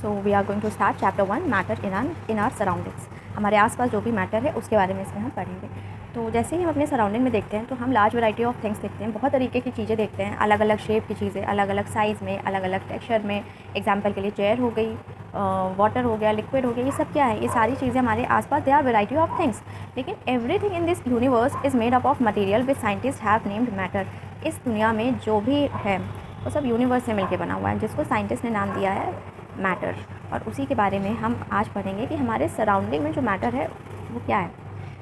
So we are going to start chapter 1 matter in our surroundings. हमारे आसपास जो भी मैटर है उसके बारे में इसमें हम पढ़ेंगे। तो जैसे ही हम अपने सराउंडिंग में देखते हैं तो हम लार्ज वैरायटी ऑफ थिंग्स देखते हैं, बहुत तरीके की चीज़ें देखते हैं, अलग अलग शेप की चीज़ें, अलग अलग साइज़ में, अलग अलग टेक्सचर में। एग्जाम्पल के लिए चेयर हो गई, वाटर हो गया, लिक्विड हो गया, ये सब क्या है? ये सारी चीज़ें हमारे आसपास, they are variety of things. लेकिन everything in this universe is made up of material which scientist have named matter. इस दुनिया में जो भी है वो सब यूनिवर्स से मिलकर बना हुआ है, जिसको साइंटिस्ट ने नाम दिया है मैटर। और उसी के बारे में हम आज पढ़ेंगे कि हमारे सराउंडिंग में जो मैटर है वो क्या है।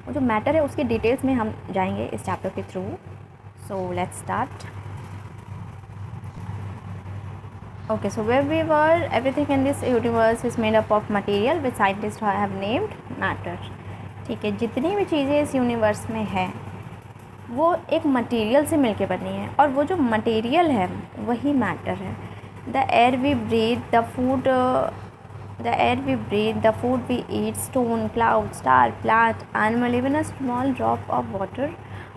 वो जो मैटर है उसकी डिटेल्स में हम जाएंगे इस चैप्टर के थ्रू। So let's start. Okay, so where we were, everything in this universe is made up of material which scientist have named matter. ठीक है, जितनी भी चीज़ें इस यूनिवर्स में है वो एक मटेरियल से मिलके बनी है, और वो जो मटेरियल है वही मैटर है। The air we breathe, the food the food we eat, stone, cloud, star, plant, animal, even a small drop of water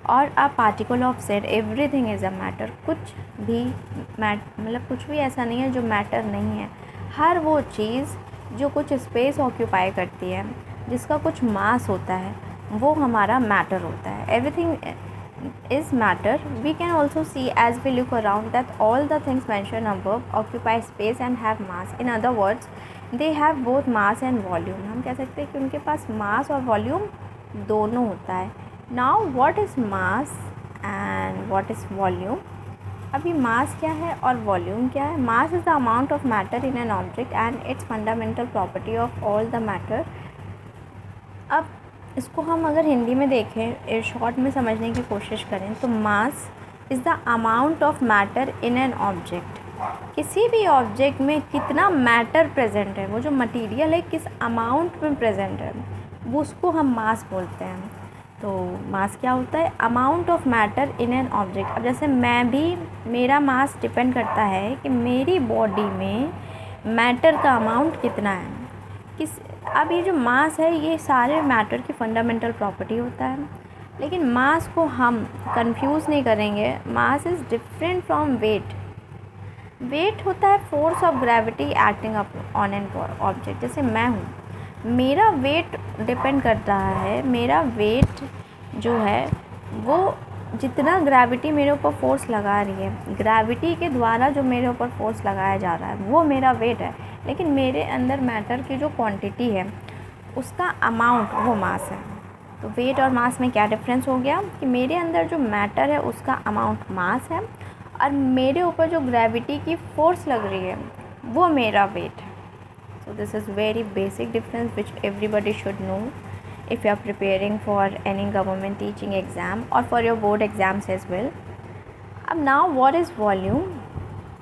or a particle of sand, everything is a matter। कुछ भी मतलब कुछ भी ऐसा नहीं है जो मैटर नहीं है। हर वो चीज़ जो कुछ स्पेस ऑक्यूपाई करती है, जिसका कुछ मास होता है, वो हमारा मैटर होता है। Everything is matter. We can also see as we look around that all the things mentioned above occupy space and have mass. In other words, they have both mass and volume। हम कह सकते हैं कि उनके पास मास और volume दोनों होता है। Now what is mass and what is volume? अभी मास क्या है और वॉल्यूम क्या है? Mass is the amount of matter in an object and its fundamental property of all the matter. अब इसको हम अगर हिंदी में देखें, शॉर्ट में समझने की कोशिश करें, तो mass is the amount of matter in an object. किसी भी ऑब्जेक्ट में कितना मैटर प्रेजेंट है, वो जो मटेरियल है किस अमाउंट में प्रेजेंट है, वो उसको हम मास बोलते हैं। तो मास क्या होता है? Amount of matter in an object. अब जैसे मैं भी, मेरा मास डिपेंड करता है कि मेरी बॉडी में मैटर का अमाउंट कितना है। अब ये जो मास है ये सारे मैटर की फंडामेंटल प्रॉपर्टी होता है, लेकिन मास को हम कंफ्यूज नहीं करेंगे। Mass is different from weight. Weight होता है force of gravity acting on an object. जैसे मैं हूँ, मेरा वेट डिपेंड कर रहा है, मेरा वेट जो है वो जितना ग्रेविटी मेरे ऊपर फोर्स लगा रही है, ग्रेविटी के द्वारा जो मेरे ऊपर फोर्स लगाया जा रहा है वो मेरा वेट है। लेकिन मेरे अंदर मैटर की जो क्वांटिटी है उसका अमाउंट वो मास है। तो वेट और मास में क्या डिफरेंस हो गया कि मेरे अंदर जो मैटर है उसका अमाउंट मास है, और मेरे ऊपर जो ग्रेविटी की फोर्स लग रही है वो मेरा वेट है। सो this is very basic difference which everybody should know if you are preparing for any government teaching exam or for your board exams as well। अब now what is volume?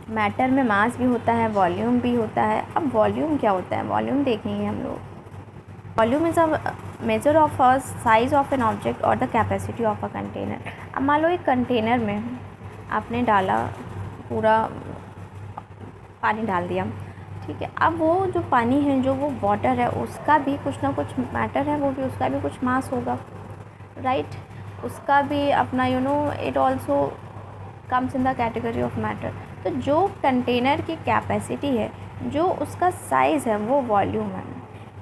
Matter में मास भी होता है, volume भी होता है। अब volume क्या होता है? वॉल्यूम देखेंगे हम लोग। Volume is a measure of a size of an object और the capacity of a container. अब मान लो एक कंटेनर में आपने डाला, पूरा पानी डाल दिया, ठीक है। अब वो जो पानी है, जो वो वाटर है, उसका भी कुछ ना कुछ मैटर है, वो भी उसका भी कुछ मास होगा, राइट। उसका भी अपना it also comes in the category of matter. तो जो कंटेनर की कैपेसिटी है, जो उसका साइज़ है, वो वॉल्यूम है।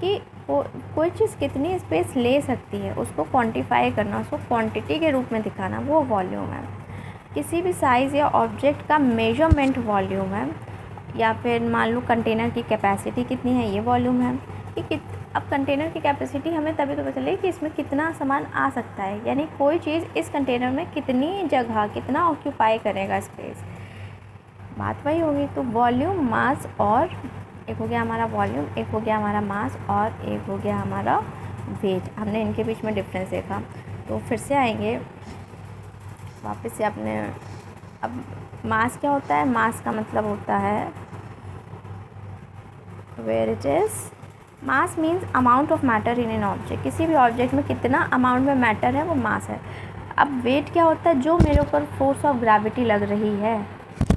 कि कोई चीज़ कितनी स्पेस ले सकती है उसको क्वांटिफाई करना, उसको क्वांटिटी के रूप में दिखाना, वो वॉल्यूम है। किसी भी साइज़ या ऑब्जेक्ट का मेजरमेंट वॉल्यूम है। या फिर मान लो कंटेनर की कैपेसिटी कितनी है, ये वॉल्यूम है। कि अब कंटेनर की कैपेसिटी हमें तभी तो पता चले कि इसमें कितना सामान आ सकता है, यानी कोई चीज़ इस कंटेनर में कितनी जगह, कितना ऑक्यूपाई करेगा स्पेस, बात वही होगी। तो वॉल्यूम, मास, और एक हो गया हमारा वॉल्यूम, एक हो गया हमारा मास, और एक हो गया हमारा वेट। हमने इनके बीच में डिफरेंस देखा। तो फिर से आएंगे वापस से अपने। अब मास क्या होता है? मास का मतलब होता है where it is, mass means amount of matter in an object. किसी भी ऑब्जेक्ट में कितना अमाउंट में मैटर है वो मास है। अब वेट क्या होता है? जो मेरे ऊपर फोर्स ऑफ ग्रेविटी लग रही है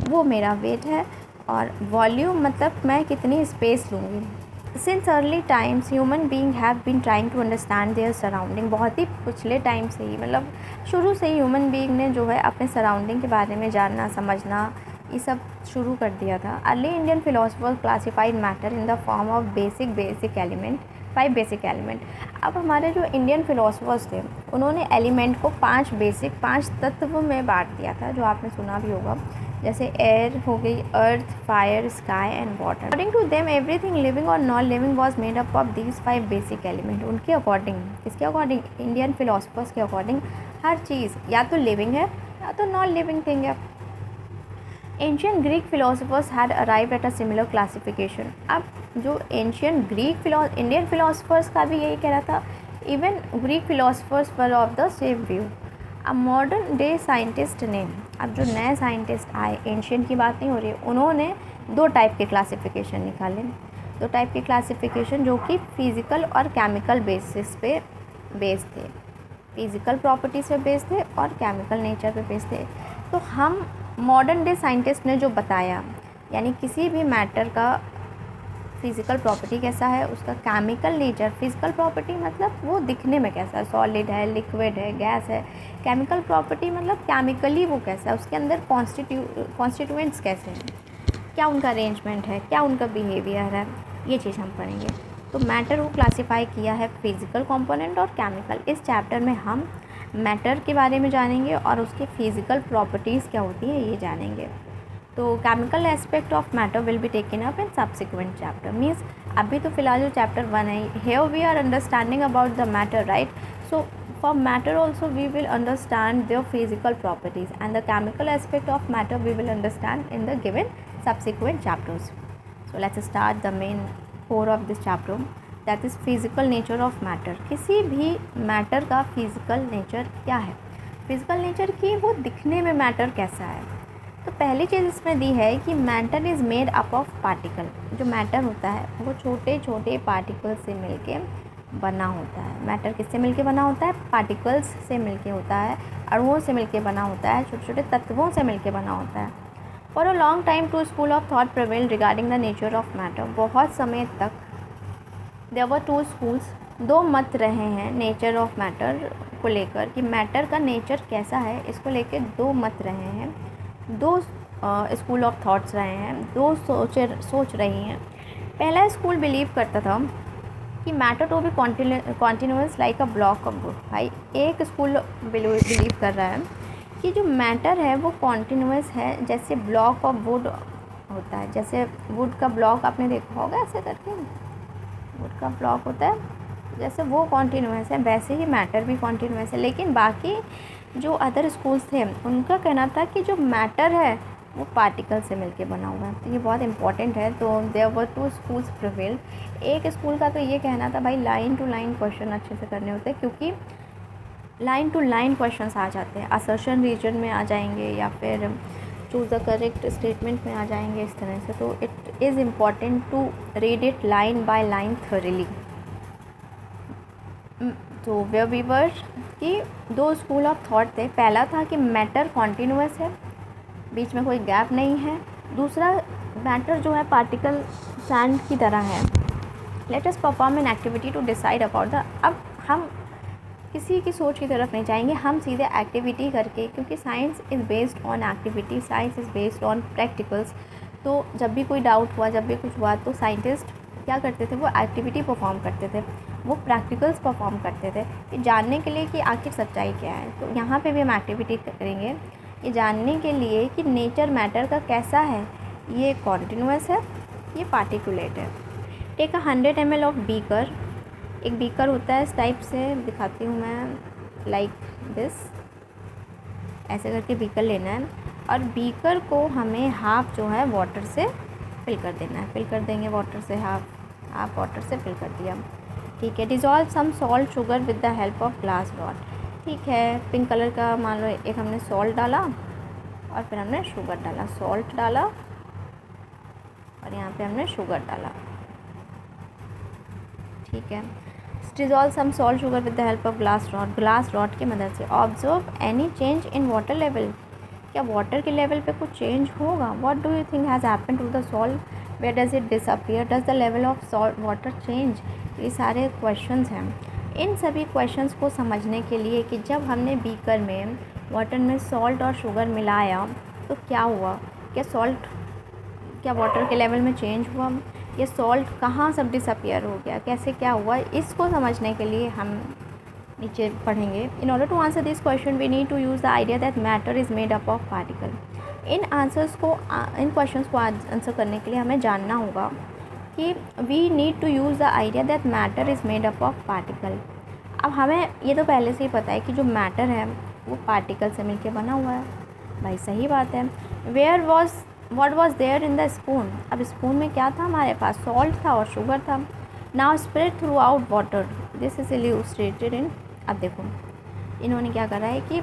वो मेरा वेट है। और वॉल्यूम मतलब मैं कितनी स्पेस लूँगी। Since early times human being have been trying to understand their surrounding. बहुत ही पिछले टाइम से ही, मतलब शुरू से ही ह्यूमन बीइंग ने जो है अपने सराउंडिंग के बारे में जानना, समझना, ये सब शुरू कर दिया था। Early Indian philosophers classified matter in the form of basic element, 5 basic element. अब हमारे जो इंडियन फिलोसफर्स थे उन्होंने एलिमेंट को 5 तत्व में बांट दिया था, जो आपने सुना भी होगा, जैसे एयर हो गई, earth, fire, sky and water. According to them everything living और non living was made up of these 5 basic element. उनके अकॉर्डिंग, किसके अकॉर्डिंग? इंडियन फिलोसफर्स के अकॉर्डिंग हर चीज़ या तो लिविंग है या तो नॉन लिविंग थिंग है। Ancient Greek philosophers had arrived at a similar classification. अब जो एंशियंट इंडियन फिलोसफर्स का भी यही कहना था, even Greek philosophers were of the same view. अब मॉडर्न डे साइंटिस्ट ने, अब जो नए साइंटिस्ट आए, एंशियंट की बात नहीं हो रही, उन्होंने 2 टाइप के क्लासिफिकेशन निकाले। 2 टाइप के क्लासिफिकेशन जो कि फिज़िकल और केमिकल बेसिस पे बेस्ड थे, फिज़िकल प्रॉपर्टीज़ पे बेस्ड थे और केमिकल नेचर पे बेस्ड थे। तो हम मॉडर्न डे साइंटिस्ट ने जो बताया, यानी किसी भी मैटर का फिज़िकल प्रॉपर्टी कैसा है, उसका केमिकल नेचर, फिज़िकल प्रॉपर्टी मतलब वो दिखने में कैसा है, सॉलिड है, लिक्विड है, गैस है। केमिकल प्रॉपर्टी मतलब केमिकली वो कैसा है, उसके अंदर कॉन्स्टिट्यूएंट्स कैसे हैं, क्या उनका अरेंजमेंट है, क्या उनका बिहेवियर है, ये चीज़ हम पढ़ेंगे। तो मैटर को क्लासीफाई किया है फिज़िकल कंपोनेंट और केमिकल। इस चैप्टर में हम मैटर के बारे में जानेंगे और उसकी फ़िज़िकल प्रॉपर्टीज़ क्या होती है ये जानेंगे। तो chemical aspect of matter will be taken up in subsequent chapter. Means अभी तो फिलहाल जो चैप्टर 1 है, here we are understanding about the matter, right? So for matter also we will understand their physical properties, and the chemical aspect of matter we will understand in the given subsequent chapters. So let's start the main core of this chapter, that is physical nature of matter. किसी भी matter का physical nature क्या है? physical nature की वो दिखने में matter कैसा है? तो पहली चीज़ इसमें दी है कि matter is made up of particle. जो मैटर होता है वो छोटे छोटे पार्टिकल से मिलके बना होता है। मैटर किससे मिलके बना होता है? पार्टिकल्स से मिलके होता है, अणुओं से मिलके बना होता है, छोटे छोटे तत्वों से मिलके बना होता है। For a long time two school of thought prevail regarding the nature of matter. बहुत समय तक देयर वर 2 स्कूल्स, 2 मत रहे हैं नेचर ऑफ मैटर को लेकर, कि मैटर का नेचर कैसा है, इसको लेकर 2 मत रहे हैं, 2 स्कूल ऑफ थॉट्स रहे हैं, 2 सोच रही हैं। पहला स्कूल बिलीव करता था कि matter to be continuous like a block of wood. भाई एक स्कूल बिलीव कर रहा है कि जो मैटर है वो कॉन्टीन्यूअस है, जैसे ब्लॉक ऑफ वुड होता है। जैसे वुड का ब्लॉक आपने देखा होगा ऐसे करके, वुड का ब्लॉक होता है, जैसे वो कॉन्टीन्यूअस है वैसे ही मैटर भी कॉन्टीन्यूअस है। लेकिन बाकी जो अदर स्कूल्स थे उनका कहना था कि जो मैटर है वो पार्टिकल से मिलके बना हुआ है। तो ये बहुत इंपॉर्टेंट है। तो देयर वर 2 स्कूल्स प्रिवेल्ड। एक स्कूल का तो ये कहना था भाई लाइन टू लाइन क्वेश्चन अच्छे से करने होते हैं, क्योंकि लाइन टू लाइन क्वेश्चंस आ जाते हैं, असर्शन रीजन में आ जाएंगे या फिर चूज़ द करेक्ट स्टेटमेंट में आ जाएंगे, इस तरह से। तो it is important to read it line by line thoroughly. तो वेयर वी वर कि 2 स्कूल ऑफ थॉट थे। पहला था कि मैटर कॉन्टीन्यूअस है, बीच में कोई गैप नहीं है। दूसरा, मैटर जो है पार्टिकल सैंड की तरह है। Let us perform an activity to decide about the. अब हम किसी की सोच की तरफ नहीं जाएंगे, हम सीधे एक्टिविटी करके, क्योंकि science is based on activity, science is based on practicals. तो जब भी कोई डाउट हुआ, जब भी कुछ हुआ, तो साइंटिस्ट क्या करते थे? वो एक्टिविटी परफॉर्म करते थे, वो प्रैक्टिकल्स परफॉर्म करते थे, ये जानने के लिए कि आखिर सच्चाई क्या है। तो यहाँ पे भी हम एक्टिविटी करेंगे ये जानने के लिए कि नेचर मैटर का कैसा है, ये कॉन्टिन्यूअस है, ये पार्टिकुलेट है। Take 100 ml of beaker. एक बीकर होता है इस टाइप से, दिखाती हूँ मैं, लाइक दिस, ऐसे करके बीकर लेना है और बीकर को हमें हाफ जो है वाटर से फिल कर देना है। फिल कर देंगे वाटर से, हाफ वाटर से फिल कर दिया, ठीक है। Dissolve some salt sugar with the help of glass rod. ठीक है, पिंक कलर का मान लो एक हमने सॉल्ट डाला और फिर हमने शुगर डाला, सॉल्ट डाला और यहाँ पे हमने शुगर डाला, ठीक है। Dissolve some salt sugar with the help of glass rod की मदद से। Observe any change in water level. क्या वाटर के लेवल पे कुछ चेंज होगा? What do you think has happened to the salt? Where does it disappear? Does the level of salt water change? ये सारे क्वेश्चंस हैं। इन सभी क्वेश्चंस को समझने के लिए कि जब हमने बीकर में वाटर में सॉल्ट और शुगर मिलाया तो क्या हुआ, क्या सॉल्ट क्या वाटर के लेवल में चेंज हुआ, ये सॉल्ट कहाँ सब डिसअपियर हो गया, कैसे क्या हुआ, इसको समझने के लिए हम नीचे पढ़ेंगे। In order to answer this question we need to use the idea that matter is made up of particle. इन क्वेश्चंस को आंसर करने के लिए हमें जानना होगा कि we need to use the idea that matter is made up of particle. अब हमें ये तो पहले से ही पता है कि जो मैटर है वो पार्टिकल से मिलके बना हुआ है, भाई सही बात है। What was there in the spoon, अब स्पून में क्या था हमारे पास, सॉल्ट था और शुगर था। Now spread through out water, this is illustrated इन, अब देखो इन्होंने क्या करा है कि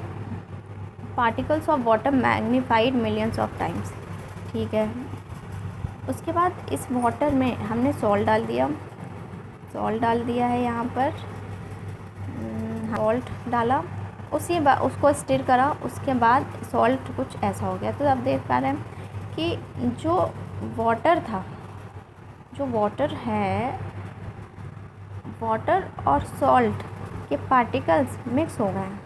particles of water magnified millions of times, ठीक है। उसके बाद इस वाटर में हमने सॉल्ट डाल दिया है यहाँ पर, सॉल्ट डाला, उसको स्टिर करा, उसके बाद सॉल्ट कुछ ऐसा हो गया। तो अब देख पा रहे हैं कि जो वाटर था, जो वाटर है, वाटर और सॉल्ट के पार्टिकल्स मिक्स हो गए हैं।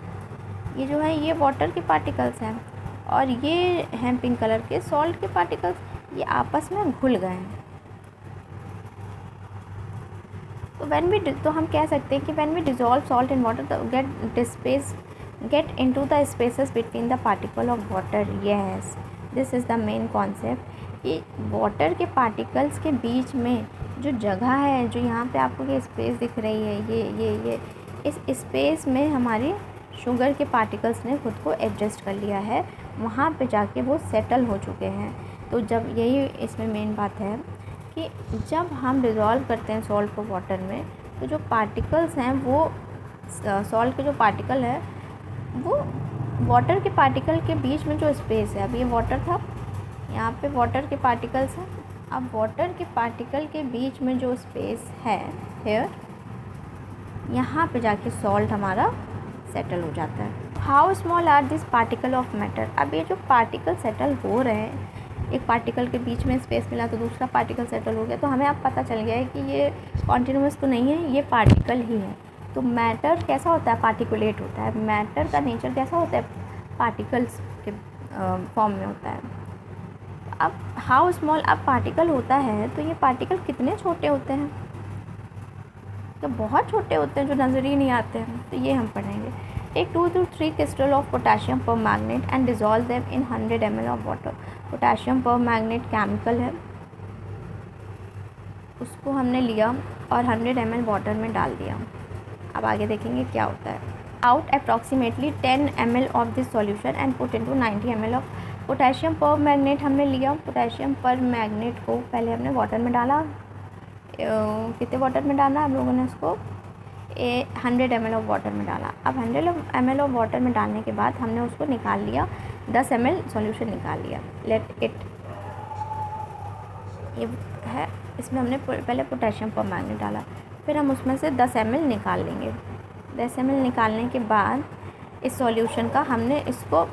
ये जो है ये वाटर के पार्टिकल्स हैं और ये हैं पिंक कलर के सॉल्ट के पार्टिकल्स, ये आपस में घुल गए हैं। तो हम कह सकते हैं कि when we dissolve salt in water get into the spaces between the particle of water. Yes, this is the main concept कि वाटर के पार्टिकल्स के बीच में जो जगह है, जो यहाँ पे आपको ये स्पेस दिख रही है, ये इस स्पेस में हमारी शुगर के पार्टिकल्स ने खुद को एडजस्ट कर लिया है, वहाँ पे जाके वो सेटल हो चुके हैं। तो जब यही इसमें मेन बात है कि जब हम डिज़ोल्व करते हैं सॉल्ट को वाटर में, तो जो पार्टिकल्स हैं वो सॉल्ट के जो पार्टिकल है वो वाटर के पार्टिकल के बीच में जो स्पेस है, अब ये वाटर था, यहाँ पे वाटर के पार्टिकल्स हैं, अब वाटर के पार्टिकल के बीच में जो स्पेस है हेयर, यहाँ पे जाके सॉल्ट हमारा सेटल हो जाता है। How small are this particle of matter, अब ये जो पार्टिकल सेटल हो रहे हैं, एक पार्टिकल के बीच में स्पेस मिला तो दूसरा पार्टिकल सेटल हो गया, तो हमें अब पता चल गया है कि ये कॉन्टिन्यूस तो नहीं है, ये पार्टिकल ही है। तो मैटर कैसा होता है, पार्टिकुलेट होता है। मैटर का नेचर कैसा होता है, पार्टिकल्स के फॉर्म में होता है। अब हाउ स्मॉल, अब पार्टिकल होता है तो ये पार्टिकल कितने छोटे होते हैं, तो बहुत छोटे होते हैं जो नज़र ही नहीं आते हैं। तो ये हम पढ़ेंगे। Take 2 to 3 crystal of potassium permanganate and dissolve them in 100 ml of water. Potassium permanganate chemical है, उसको हमने लिया और 100 ml वाटर में डाल दिया। अब आगे देखेंगे क्या होता है। Out approximately 10 ml of this solution and put into 90 ml of potassium पर मैग्नेट हमने लिया। पोटाशियम पर मैग्नेट को पहले हमने वाटर में डाला, कितने वाटर में डाला हम लोगों ने उसको 100 ml ऑफ वाटर में डाला। अब 100 ml ऑफ वाटर में डालने के बाद हमने उसको निकाल लिया, 10 ml सॉल्यूशन निकाल लिया। लेट इट, ये है, इसमें हमने पहले पोटेशियम पर मैग्नेट डाला, फिर हम उसमें से 10 ml निकाल लेंगे। 10 ml निकालने के बाद इस सॉल्यूशन का हमने इसको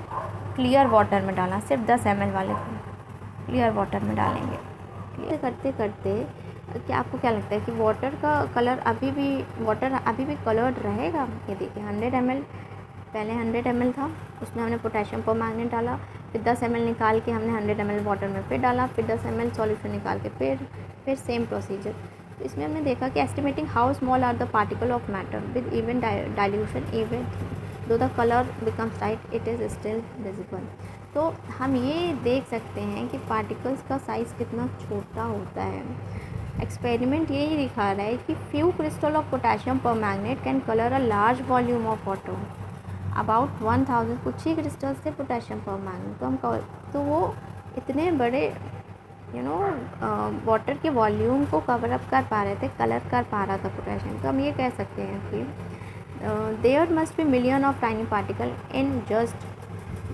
क्लियर वाटर में डाला, सिर्फ 10 ml वाले को क्लियर वाटर में डालेंगे। क्लियर करते करते क्या आपको क्या लगता है कि वाटर का कलर अभी भी कलर्ड रहेगा? ये देखिए 100 ml, पहले 100 ml था, उसमें हमने पोटेशियम पर मैग्नेट डाला, फिर 10 ml निकाल के हमने 100 ml वाटर में फिर डाला, फिर 10 ml सॉल्यूशन निकाल के फिर सेम प्रोसीजर। तो इसमें हमने देखा कि estimating how small are the particle of matter with even dilution, even though the colour becomes light it is still visible. तो हम ये देख सकते हैं कि पार्टिकल्स का साइज़ कितना छोटा होता है। एक्सपेरिमेंट यही दिखा रहा है कि फ्यू क्रिस्टल ऑफ पोटेशियम पर magnet can colour a large volume of water. About 1000 कुछ ही क्रिस्टल्स थे पोटेशियम पर मैग्नेट, तो वो इतने बड़े वाटर के वॉल्यूम को कवर अप कर पा रहे थे, कलर कर पा रहा था पोटेशियम। तो हम ये कह सकते हैं कि there must be million of tiny particle in just,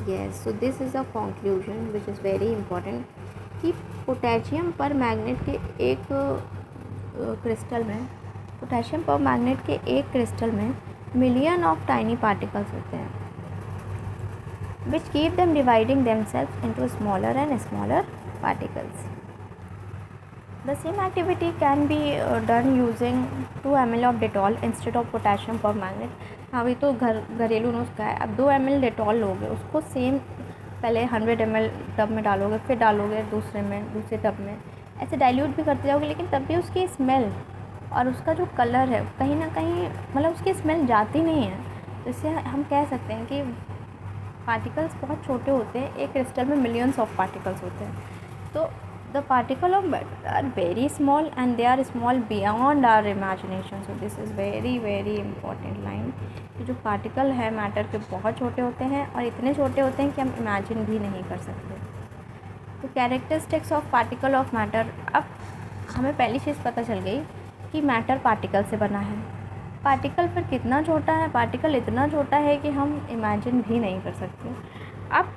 yes, so this is a conclusion which is very important कि पोटेशियम पर मैग्नेट के एक क्रिस्टल में, पोटेशियम पर मैग्नेट के एक क्रिस्टल में मिलियन ऑफ टाइनी पार्टिकल्स होते हैं which keep them dividing themselves into smaller and smaller particles. The same activity can be done using 2 ml of Dettol instead of potassium permanganate. हाँ, ये तो घरेलू नुस्खा है। अब 2 ml Dettol लोगे, उसको सेम पहले 100 ml टब में डालोगे, फिर डालोगे दूसरे टब में, ऐसे डाइल्यूट भी करते जाओगे, लेकिन तब भी उसकी स्मेल और उसका जो कलर है कहीं ना कहीं मतलब उसकी स्मेल जाती नहीं है। तो इससे हम कह सकते हैं कि पार्टिकल्स बहुत छोटे होते हैं, एक क्रिस्टल में मिलियंस ऑफ पार्टिकल्स होते हैं। तो the particle of matter are very small and they are small beyond our imagination. So this is very very important line कि जो पार्टिकल है मैटर के बहुत छोटे होते हैं और इतने छोटे होते हैं कि हम इमेजिन भी नहीं कर सकते। तो characteristics of particle of matter, अब हमें पहली चीज़ पता चल गई कि मैटर पार्टिकल से बना है। पार्टिकल फिर कितना छोटा है, पार्टिकल इतना छोटा है कि हम इमेजिन भी नहीं कर सकते। अब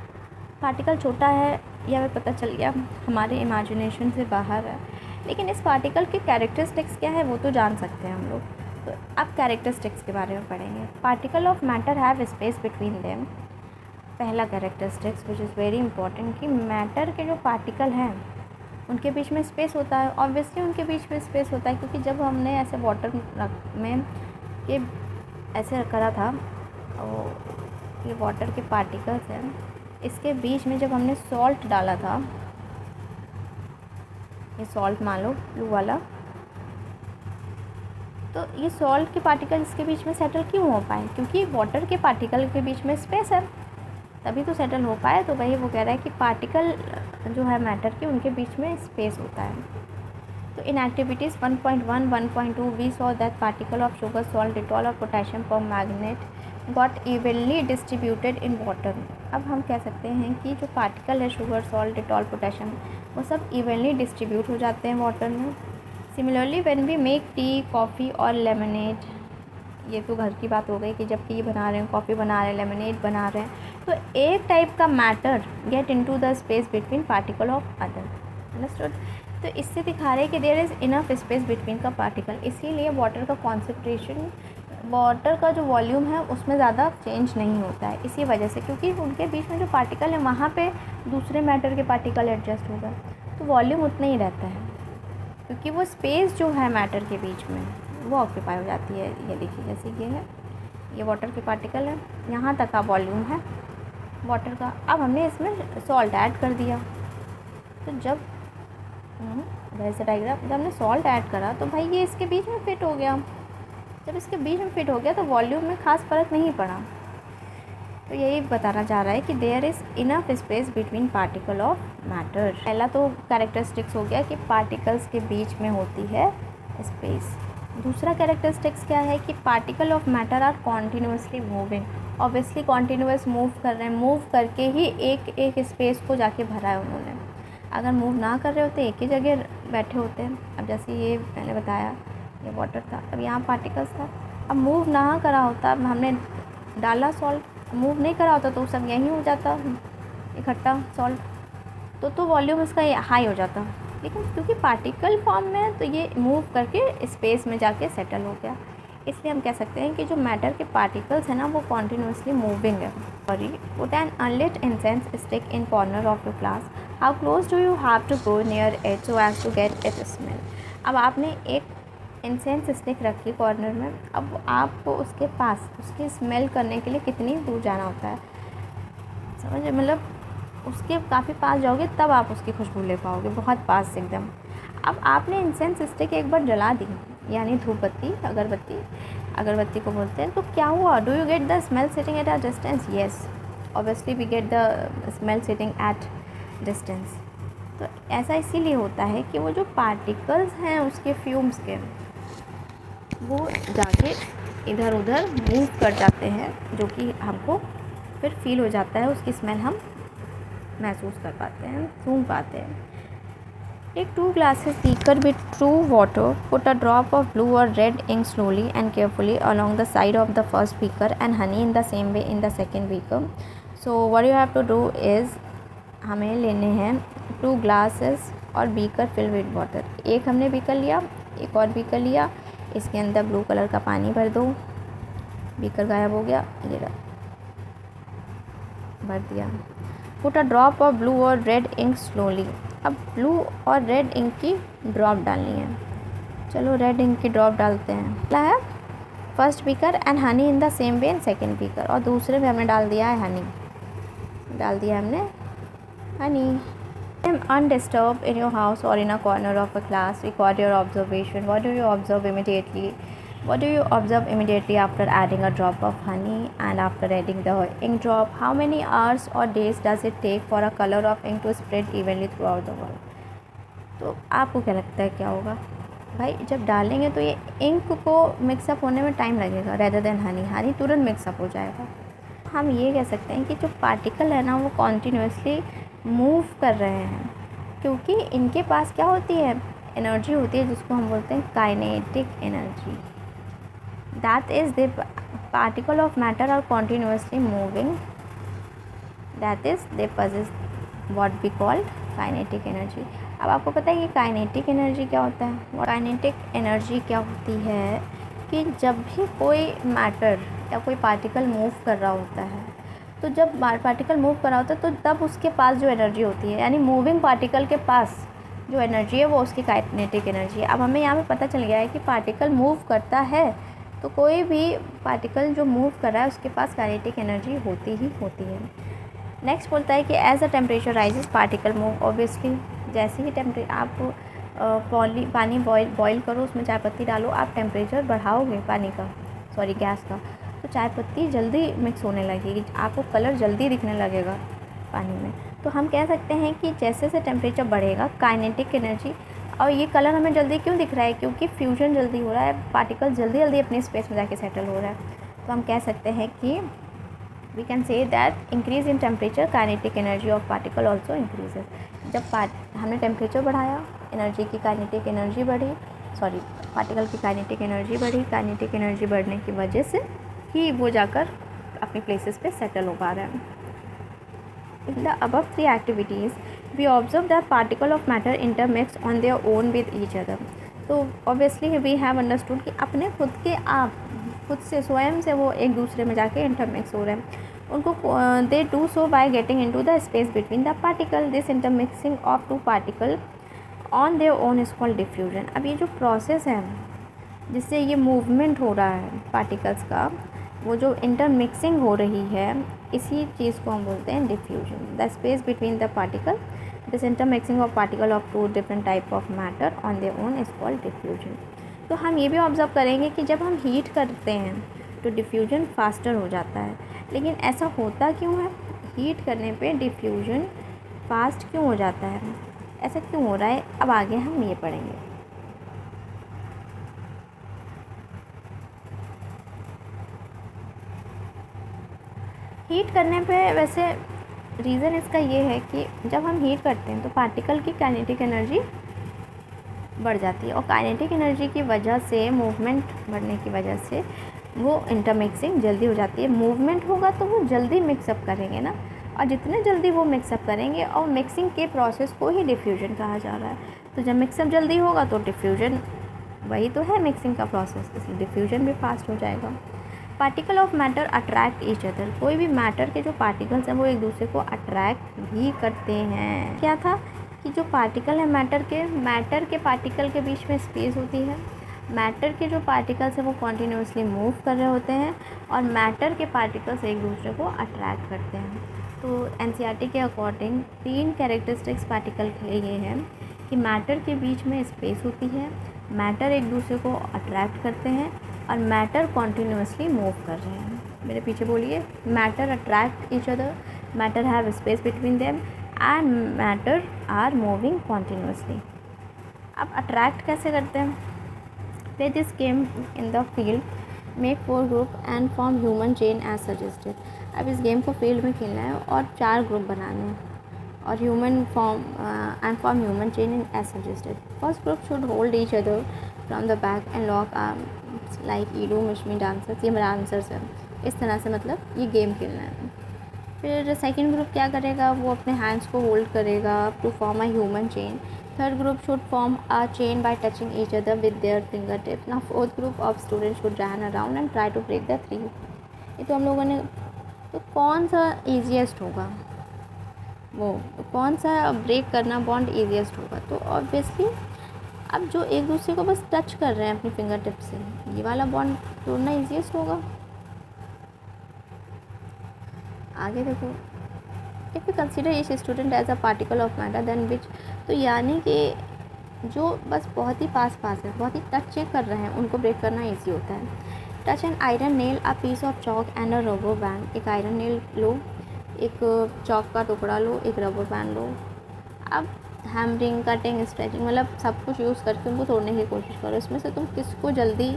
पार्टिकल छोटा है यह हमें पता चल गया, हमारे इमेजिनेशन से बाहर है, लेकिन इस पार्टिकल के कैरेक्टरिस्टिक्स क्या है वो तो जान सकते हैं हम लोग। तो अब कैरेक्टरिस्टिक्स के बारे में पढ़ेंगे। Particle of matter have space between them. पहला characteristics which is very important कि मैटर के जो पार्टिकल हैं उनके बीच में स्पेस होता है। ऑब्वियसली उनके बीच में स्पेस होता है क्योंकि जब हमने ऐसे वाटर में ये ऐसे करा था, और ये वाटर के पार्टिकल्स हैं, इसके बीच में जब हमने सॉल्ट डाला था, ये सॉल्ट मान लो ब्लू वाला, तो ये सॉल्ट के पार्टिकल इसके बीच में सेटल क्यों हो पाए? क्योंकि वाटर के पार्टिकल के बीच में स्पेस है, तभी तो सेटल हो पाए। तो वही वो कह रहा है कि पार्टिकल जो है मैटर के उनके बीच में स्पेस होता है। तो in activities 1.1, 1.2 we saw that particle of sugar, salt, Dettol और potassium permanganate got evenly distributed in water. अब हम कह सकते हैं कि जो पार्टिकल है शुगर, सॉल्ट, डिटॉल, पोटेशियम, वो सब इवनली डिस्ट्रीब्यूट हो जाते हैं वाटर में। Similarly when we make tea, coffee और लेमनेड, ये तो घर की बात हो गई कि जब टी बना रहे हैं, कॉफ़ी बना रहे हैं, लेमनेड बना रहे हैं, तो एक टाइप का matter get into the space between particle of other. Understood? तो इससे दिखा रहे हैं कि there is enough space between का पार्टिकल, इसीलिए वाटर का कॉन्सेंट्रेशन, वाटर का जो वॉल्यूम है उसमें ज़्यादा चेंज नहीं होता है इसी वजह से, क्योंकि उनके बीच में जो पार्टिकल है वहाँ पे दूसरे मैटर के पार्टिकल एडजस्ट होगा, तो वॉल्यूम उतना ही रहता है, क्योंकि वो स्पेस जो है मैटर के बीच में वो ऑक्यूपाई हो जाती है। ये देखिए जैसे ये है, ये वाटर के पार्टिकल है, यहाँ तक का वॉल्यूम है वाटर का। अब हमने इसमें सॉल्ट ऐड कर दिया, तो जब वैसे डायग्राम, जब हमने सॉल्ट ऐड करा तो भाई ये इसके बीच में फिट हो गया। जब इसके बीच में फिट हो गया तो वॉल्यूम में ख़ास फ़र्क नहीं पड़ा। तो यही बताना चाह रहा है कि there is enough space between particle of matter. पहला तो कैरेक्टरिस्टिक्स हो गया कि पार्टिकल्स के बीच में होती है स्पेस। दूसरा कैरेक्टरिस्टिक्स क्या है कि particle of matter are continuously moving. Obviously continuous move कर रहे हैं, मूव करके ही एक एक स्पेस को जाके भरा है उन्होंने। अगर मूव ना कर रहे होते एक ही जगह बैठे होते हैं। अब जैसे ये मैंने बताया ये वाटर था, अब यहाँ पार्टिकल्स था, अब मूव ना करा होता, अब हमने डाला सॉल्ट, मूव नहीं करा होता तो सब यहीं हो जाता इकट्ठा सॉल्ट, तो वॉल्यूम इसका हाई हो जाता। लेकिन क्योंकि पार्टिकल फॉर्म में है तो ये मूव करके स्पेस में जाके सेटल हो गया, इसलिए हम कह सकते हैं कि जो मैटर के पार्टिकल्स हैं ना वो कॉन्टीन्यूसली मूविंग है। Sorry, put an unlit incense stick in corner of your class, how close do you have to go near it so as to get it smell. अब आपने एक इंसेंस स्टिक रखी corner में, अब आपको उसके पास उसकी स्मेल करने के लिए कितनी दूर जाना होता है, समझ, मतलब उसके काफ़ी पास जाओगे तब आप उसकी खुशबू ले पाओगे, बहुत पास से एकदम। अब आपने इंसेंस स्टिक एक बार जला दी, यानी धूप बत्ती, अगरबत्ती को बोलते हैं, तो क्या हुआ? Do you get the smell sitting at a distance? Yes, obviously we get the smell sitting at distance. तो ऐसा इसीलिए होता है कि वो जो पार्टिकल्स हैं उसके फ्यूम्स के, वो जाके इधर उधर मूव कर जाते हैं, जो कि हमको फिर फील हो जाता है, उसकी स्मेल हम महसूस कर पाते हैं, सूंघ पाते हैं। Take 2 glasses beaker with true water. Put a drop of blue or red ink slowly and carefully along the side of the first beaker and honey in the same way in the second beaker. So what you have to do is हमें लेने हैं 2 glasses और beaker filled with water। एक हमने beaker लिया, एक और beaker लिया, इसके अंदर ब्लू कलर का पानी भर दो, beaker गायब हो गया, ये रहा, भर दिया। Put a drop of blue or red ink slowly। अब ब्लू और रेड इंक की ड्रॉप डालनी है, चलो रेड इंक की ड्रॉप डालते हैं। पहला है first beaker and honey in the same way in second beaker, और दूसरे में हमने डाल दिया है हनी, डाल दिया हमने Honey, I'm undisturbed in your house or in a corner of a class. Record your observation. What do you observe immediately? What do you observe immediately after adding a drop of honey and after adding the ink drop? How many hours or days does it take for a color of ink to spread evenly throughout the wall? तो आपको क्या लगता है क्या होगा? भाई जब डालेंगे तो ये इंक को मिक्सअप होने में टाइम लगेगा रेदर देन हनी तुरंत मिक्सअप हो जाएगा। हम ये कह सकते हैं कि जो पार्टिकल है ना वो कॉन्टीन्यूसली मूव कर रहे हैं, क्योंकि इनके पास क्या होती है, एनर्जी होती है जिसको हम बोलते हैं kinetic energy. That is the particle of matter are continuously moving, that is they possess what we called kinetic energy. अब आपको पता है कि काइनेटिक एनर्जी क्या होता है? काइनेटिक एनर्जी क्या होती है कि जब भी कोई मैटर या कोई पार्टिकल मूव कर रहा होता है, तो जब पार्टिकल मूव कर रहा होता है तो तब उसके पास जो एनर्जी होती है, यानी मूविंग पार्टिकल के पास जो एनर्जी है वो उसकी काइनेटिक एनर्जी है। अब हमें यहाँ पे पता चल गया है कि पार्टिकल मूव करता है तो कोई भी पार्टिकल जो मूव कर रहा है उसके पास काइनेटिक एनर्जी होती ही होती है। नेक्स्ट बोलता है कि as a temperature rises particle move. Obviously जैसे ही आप पानी बॉईल करो, उसमें चाय पत्ती डालो, आप टेम्परेचर बढ़ाओगे पानी का, गैस का, तो चाय पत्ती जल्दी मिक्स होने लगेगी, आपको कलर जल्दी दिखने लगेगा पानी में। तो हम कह सकते हैं कि जैसे जैसे टेम्परेचर बढ़ेगा काइनेटिक एनर्जी, और ये कलर हमें जल्दी क्यों दिख रहा है, क्योंकि फ्यूजन जल्दी हो रहा है, पार्टिकल जल्दी जल्दी अपने स्पेस में जाके सेटल हो रहा है। तो हम कह सकते हैं कि we can say that increase in temperature kinetic energy of particle also increases. जब हमने टेम्परेचर बढ़ाया, एनर्जी की काइनेटिक एनर्जी बढ़ी, पार्टिकल की काइनेटिक एनर्जी बढ़ी। काइनेटिक एनर्जी बढ़ने की वजह से ही वो जाकर अपनी प्लेसेस पे सेटल हो पा रहे हैं। In the above 3 activities we observe that particle of matter intermix on their own with each other. So obviously we have understood कि अपने खुद से स्वयं से वो एक दूसरे में जाके इंटरमिक्स हो रहे हैं। उनको they do so by getting into the space between the particle. This intermixing of 2 particle on their own is called diffusion. अब ये जो प्रोसेस है जिससे ये मूवमेंट हो रहा है पार्टिकल्स का, वो जो इंटरमिक्सिंग हो रही है, इसी चीज़ को हम बोलते हैं diffusion. The space between the particle, this intermixing of particle of 2 different type of matter on their own is called diffusion. तो हम ये भी ऑब्जर्व करेंगे कि जब हम हीट करते हैं तो डिफ्यूजन फास्टर हो जाता है। लेकिन ऐसा होता क्यों है? हीट करने पे डिफ्यूजन फास्ट क्यों हो जाता है, ऐसा क्यों हो रहा है? अब आगे हम ये पढ़ेंगे। हीट करने पे वैसे रीज़न इसका ये है कि जब हम हीट करते हैं तो पार्टिकल की काइनेटिक एनर्जी बढ़ जाती है, और काइनेटिक एनर्जी की वजह से, मूवमेंट बढ़ने की वजह से वो इंटरमिक्सिंग जल्दी हो जाती है। मूवमेंट होगा तो वो जल्दी मिक्सअप करेंगे ना, और जितने जल्दी वो मिक्सअप करेंगे, और मिक्सिंग के प्रोसेस को ही डिफ्यूजन कहा जा रहा है। तो जब मिक्सअप जल्दी होगा तो डिफ्यूजन, वही तो है मिक्सिंग का प्रोसेस, इसलिए डिफ्यूजन भी फास्ट हो जाएगा। Particle of matter attract each other. कोई भी मैटर के जो पार्टिकल्स हैं वो एक दूसरे को अट्रैक्ट भी करते हैं। क्या था कि जो पार्टिकल है मैटर के पार्टिकल के बीच में स्पेस होती है, मैटर के जो पार्टिकल्स हैं वो कॉन्टीन्यूसली मूव कर रहे होते हैं, और मैटर के पार्टिकल्स एक दूसरे को अट्रैक्ट करते हैं। तो एनसीईआरटी के अकॉर्डिंग 3 कैरेक्टरिस्टिक्स पार्टिकल के लिए ये है कि मैटर के बीच में स्पेस होती है, मैटर एक दूसरे को अट्रैक्ट करते हैं, और मैटर कॉन्टीन्यूसली मूव कर रहे हैं। मेरे पीछे बोलिए, matter attract each other, matter have space between them, and matter are moving continuously. अब अट्रैक्ट कैसे करते हैं? Play this game in the field, make 4 group and form human chain as suggested. अब इस गेम को फील्ड में खेलना है और 4 ग्रुप बनाने हैं, और form human chain in as suggested. First group should hold each other from the back and lock arms like Idu Mishmi dancers. ये मेरा आंसर्स है। इस तरह से मतलब ये गेम खेलना है। फिर सेकंड ग्रुप क्या करेगा? वो अपने हैंड्स को होल्ड करेगा to form a human chain. Third group should form a chain by touching each other with their finger tips. Now fourth group of students should run around and try to break the 3। ये तो हम लोगों ने, तो कौन सा easiest होगा, वो कौन सा ब्रेक करना बॉन्ड ईजीएस्ट होगा? तो ऑब्वियसली अब जो एक दूसरे को बस टच कर रहे हैं अपनी फिंगर टिप से, ये वाला बॉन्ड तोड़ना ईजीएस्ट होगा। आगे देखो, if you consider each student as a particle of matter then which, तो यानी कि जो बस बहुत ही पास है, बहुत ही टच कर रहे हैं, उनको ब्रेक करना ईजी होता है। Touch an iron nail, a piece of chalk and a rubber band. एक आयरन नेल लो, एक चॉक का टुकड़ा लो, एक रबर बैंड लो। अब हैमरिंग, कटिंग, स्ट्रेचिंग, मतलब सब कुछ यूज़ करके उनको तोड़ने की कोशिश करो। इसमें से तुम किसको जल्दी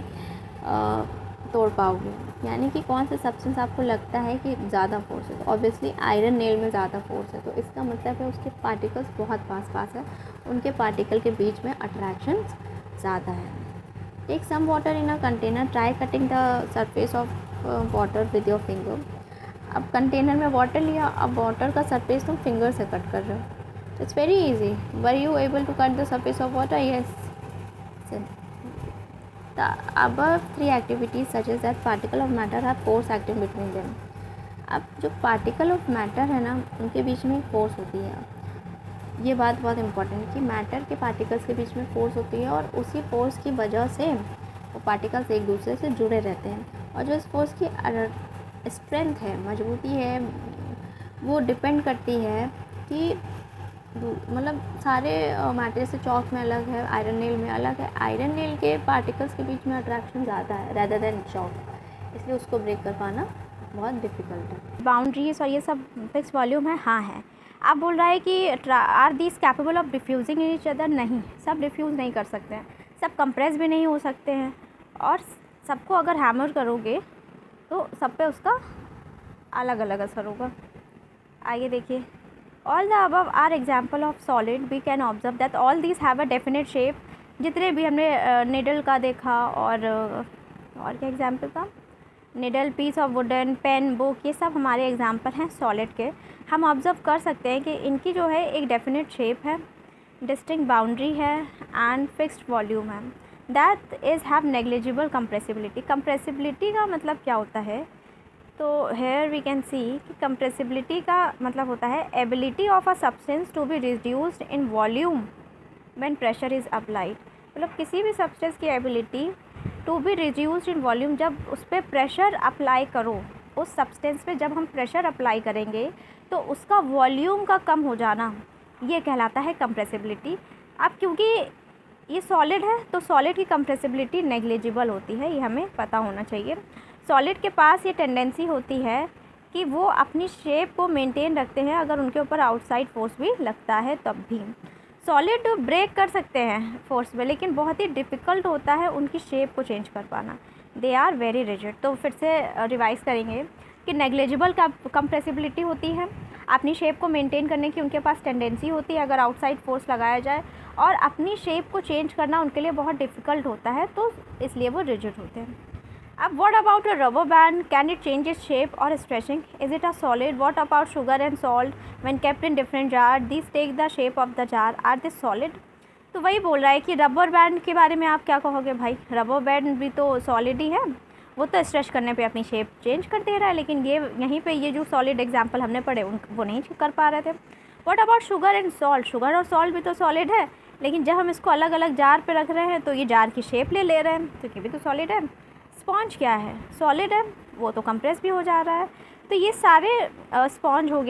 तोड़ पाओगे, यानी कि कौन सा सब्सटेंस आपको लगता है कि ज़्यादा फोर्स है। तो ऑब्वियसली आयरन नेल में ज़्यादा फोर्स है, तो इसका मतलब है उसके पार्टिकल्स बहुत पास है, उनके पार्टिकल के बीच में अट्रैक्शन ज़्यादा है। Take some water in a container, try cutting the surface of water with your finger. अब कंटेनर में वाटर लिया, अब वाटर का सरफेस तुम फिंगर से कट कर रहे हो। It's very easy. Were you able to cut the surface of water? Yes. The above three activities suggest that particle of matter have force acting between them. अब जो particle of matter है ना, उनके बीच में force होती है। ये बात बहुत इंपॉर्टेंट है कि मैटर के पार्टिकल्स के बीच में फोर्स होती है, और उसी फोर्स की वजह से वो पार्टिकल्स एक दूसरे से जुड़े रहते हैं। और जो इस फोर्स की स्ट्रेंथ है, मजबूती है, वो डिपेंड करती है कि मतलब सारे मैटर से चॉक में अलग है, आयरन नेल में अलग है। आयरन नेल के पार्टिकल्स के बीच में अट्रैक्शन ज़्यादा है रेदर देन चॉक, इसलिए उसको ब्रेक कर पाना बहुत डिफ़िकल्ट है। बाउंड्रीज और ये सब फिक्स वॉल्यूम है, हाँ है। आप बोल रहा है कि are these capable of diffusing in each other? नहीं, सब डिफ्यूज़ नहीं कर सकते हैं, सब कंप्रेस भी नहीं हो सकते हैं, और सबको अगर हैमर करोगे तो सब पे उसका अलग अलग असर होगा। आगे देखिए, all the above are example of solid, we can observe that all these have a definite shape. जितने भी हमने निडल का देखा, और क्या एग्जाम्पल था, needle, piece of wooden, pen, book, ये सब हमारे एग्जाम्पल हैं सॉलिड के। हम ऑब्जर्व कर सकते हैं कि इनकी जो है एक डेफिनेट शेप है, डिस्टिंक्ट बाउंड्री है एंड फिक्स्ड वॉल्यूम है। That is have negligible compressibility. Compressibility का मतलब क्या होता है? तो हेयर वी कैन सी कि कंप्रेसिबिलिटी का मतलब होता है ability of a substance to be reduced in volume when pressure is applied. मतलब किसी भी सब्सटेंस की ability to be reduced in volume, जब उस पर प्रेशर अप्लाई करो, उस सब्सटेंस पे जब हम प्रेशर अप्लाई करेंगे तो उसका वॉल्यूम का कम हो जाना, ये कहलाता है कंप्रेसिबिलिटी। अब क्योंकि ये सॉलिड है तो सॉलिड की कंप्रेसिबिलिटी नेग्लिजिबल होती है, ये हमें पता होना चाहिए। सॉलिड के पास ये टेंडेंसी होती है कि वो अपनी शेप को मेंटेन रखते हैं, अगर उनके ऊपर आउटसाइड फोर्स भी लगता है तब भी। सॉलिड ब्रेक कर सकते हैं फोर्स में, लेकिन बहुत ही डिफ़िकल्ट होता है उनकी शेप को चेंज कर पाना। They are very rigid. तो फिर से रिवाइज़ करेंगे कि नेग्लिजिबल कंप्रेसिबिलिटी होती है, अपनी शेप को मेंटेन करने की उनके पास टेंडेंसी होती है अगर आउटसाइड फोर्स लगाया जाए, और अपनी शेप को चेंज करना उनके लिए बहुत डिफ़िकल्ट होता है, तो इसलिए वो रिजिड होते हैं। अब what about a rubber band? Can it change its shape or stretching? Is it a solid? What about sugar and salt when kept in different jar? These take the shape of the jar. Are they solid? तो वही बोल रहा है कि rubber band के बारे में आप क्या कहोगे भाई? रबर बैंड भी तो सॉलिड ही है, वो तो स्ट्रेच करने पे अपनी शेप चेंज कर दे रहा है, लेकिन ये यहीं पे ये जो सॉलिड एग्जांपल हमने पढ़े वो नहीं कर पा रहे थे। What about sugar and salt? Sugar और सॉल्ट भी तो सॉलिड है, लेकिन जब हम इसको अलग अलग जार पे रख रहे हैं तो ये जार की शेप ले रहे हैं, तो ये भी तो सॉलिड है। स्पॉन्ज क्या है? सॉलिड है, वो तो कंप्रेस भी हो जा रहा है। तो ये सारे स्पॉन्ज हो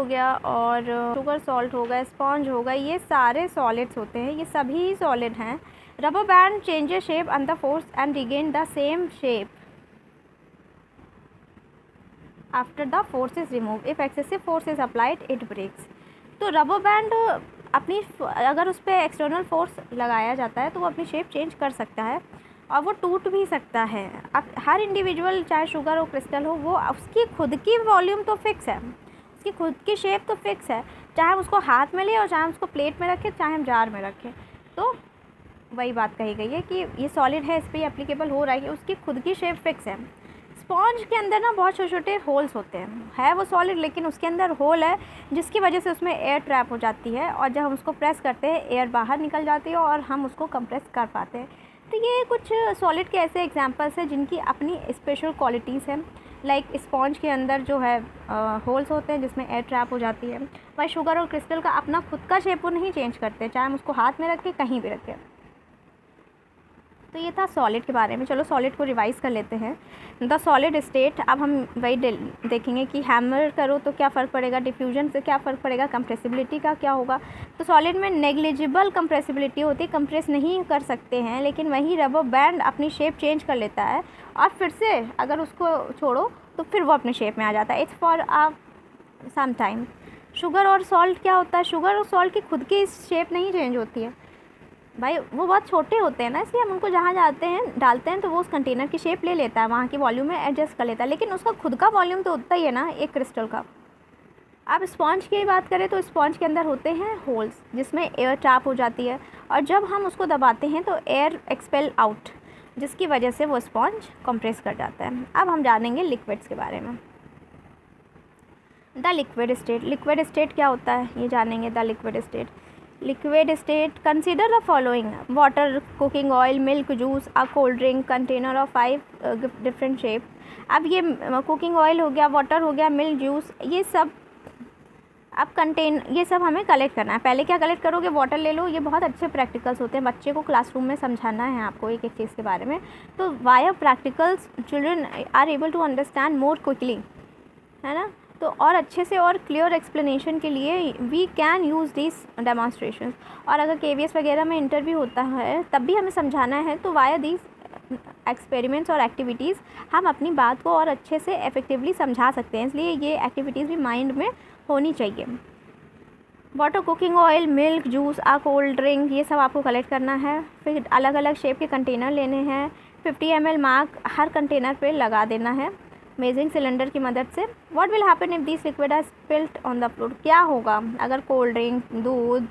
गया और शुगर सॉल्ट हो गया, स्पॉन्ज हो गया, ये सारे सॉलिड्स होते हैं, ये सभी सॉलिड हैं। Rubber band changes shape under force and regain the same shape after the force is remove. If excessive force is applied it breaks. तो रबर बैंड अपनी, अगर उस पर एक्सटर्नल फोर्स लगाया जाता है तो वो अपनी शेप चेंज कर सकता है और वो टूट भी सकता है। अब हर इंडिविजुअल, चाहे शुगर हो क्रिस्टल हो, वो उसकी खुद की वॉल्यूम तो फिक्स है, उसकी खुद की शेप तो फिक्स है, चाहे हम उसको हाथ में लें और चाहे हम उसको प्लेट में रखें, चाहे हम जार में रखें। तो वही बात कही गई है कि ये सॉलिड है, इस पर एप्लीकेबल हो रहा है कि उसकी खुद की शेप फिक्स है। स्पॉन्ज के अंदर ना बहुत छोटे छोटे होल्स होते हैं, है वो सॉलिड लेकिन उसके अंदर होल है, जिसकी वजह से उसमें एयर ट्रैप हो जाती है, और जब हम उसको प्रेस करते हैं एयर बाहर निकल जाती है और हम उसको कंप्रेस कर पाते हैं। तो ये कुछ सॉलिड के ऐसे एग्जांपल्स हैं जिनकी अपनी स्पेशल क्वालिटीज़ हैं। लाइक स्पॉन्ज के अंदर जो है होल्स होते हैं जिसमें एयर ट्रैप हो जाती है। वही शुगर और क्रिस्टल का अपना खुद का शेप वो नहीं चेंज करते, चाहे हम उसको हाथ में रखें कहीं भी रखें। तो ये था सॉलिड के बारे में। चलो सॉलिड को रिवाइज़ कर लेते हैं। द सॉलिड स्टेट, अब हम वही देखेंगे कि हैमर करो तो क्या फ़र्क पड़ेगा, डिफ्यूजन से क्या फ़र्क पड़ेगा, कंप्रेसिबिलिटी का क्या होगा। तो सॉलिड में नेग्लिजिबल कंप्रेसिबिलिटी होती है, कंप्रेस नहीं कर सकते हैं, लेकिन वही रबर बैंड अपनी शेप चेंज कर लेता है और फिर से अगर उसको छोड़ो तो फिर वो अपने शेप में आ जाता है। It's for some time. Sugar और सॉल्ट क्या होता है, शुगर और सॉल्ट की खुद की शेप नहीं चेंज होती है भाई, वो बहुत छोटे होते हैं ना, इसलिए हम उनको जहाँ जाते हैं डालते हैं तो वो उस कंटेनर की शेप ले लेता है, वहाँ की वॉल्यूम में एडजस्ट कर लेता है, लेकिन उसका खुद का वॉल्यूम तो उतना ही है ना एक क्रिस्टल का। अब स्पॉन्ज की बात करें तो स्पॉन्ज के अंदर होते हैं होल्स जिसमें एयर ट्रैप हो जाती है और जब हम उसको दबाते हैं तो एयर एक्सपेल आउट, जिसकी वजह से वो स्पॉन्ज कंप्रेस कर जाता है। अब हम जानेंगे लिक्विड्स के बारे में। The liquid state, liquid state क्या होता है ये जानेंगे। The liquid state, liquid state consider the following: water, cooking oil, milk, juice, a cold drink, container of 5 different shape. अब ये कुकिंग ऑयल हो गया, वाटर हो गया, मिल्क, जूस, ये सब अब ये सब हमें कलेक्ट करना है। पहले क्या कलेक्ट करोगे, वाटर ले लो। ये बहुत अच्छे प्रैक्टिकल्स होते हैं, बच्चे को क्लासरूम में समझाना है आपको एक एक चीज़ के बारे में। तो via practicals children are able to understand more quickly, है ना। तो और अच्छे से और क्लियर एक्सप्लेनेशन के लिए we can use this demonstration. और अगर KVS वगैरह में इंटरव्यू होता है तब भी हमें समझाना है तो वाया दिस एक्सपेरिमेंट्स और एक्टिविटीज़ हम अपनी बात को और अच्छे से इफेक्टिवली समझा सकते हैं, इसलिए ये एक्टिविटीज़ भी माइंड में होनी चाहिए। Water, cooking oil, milk, juice, a cold drink, ये सब आपको कलेक्ट करना है। फिर अलग अलग शेप के कंटेनर लेने हैं। 50 ml मार्क हर कंटेनर पे लगा देना है मेजरिंग सिलेंडर की मदद से। What will happen if this liquid are spilt on the floor, क्या होगा अगर कोल्ड ड्रिंक, दूध,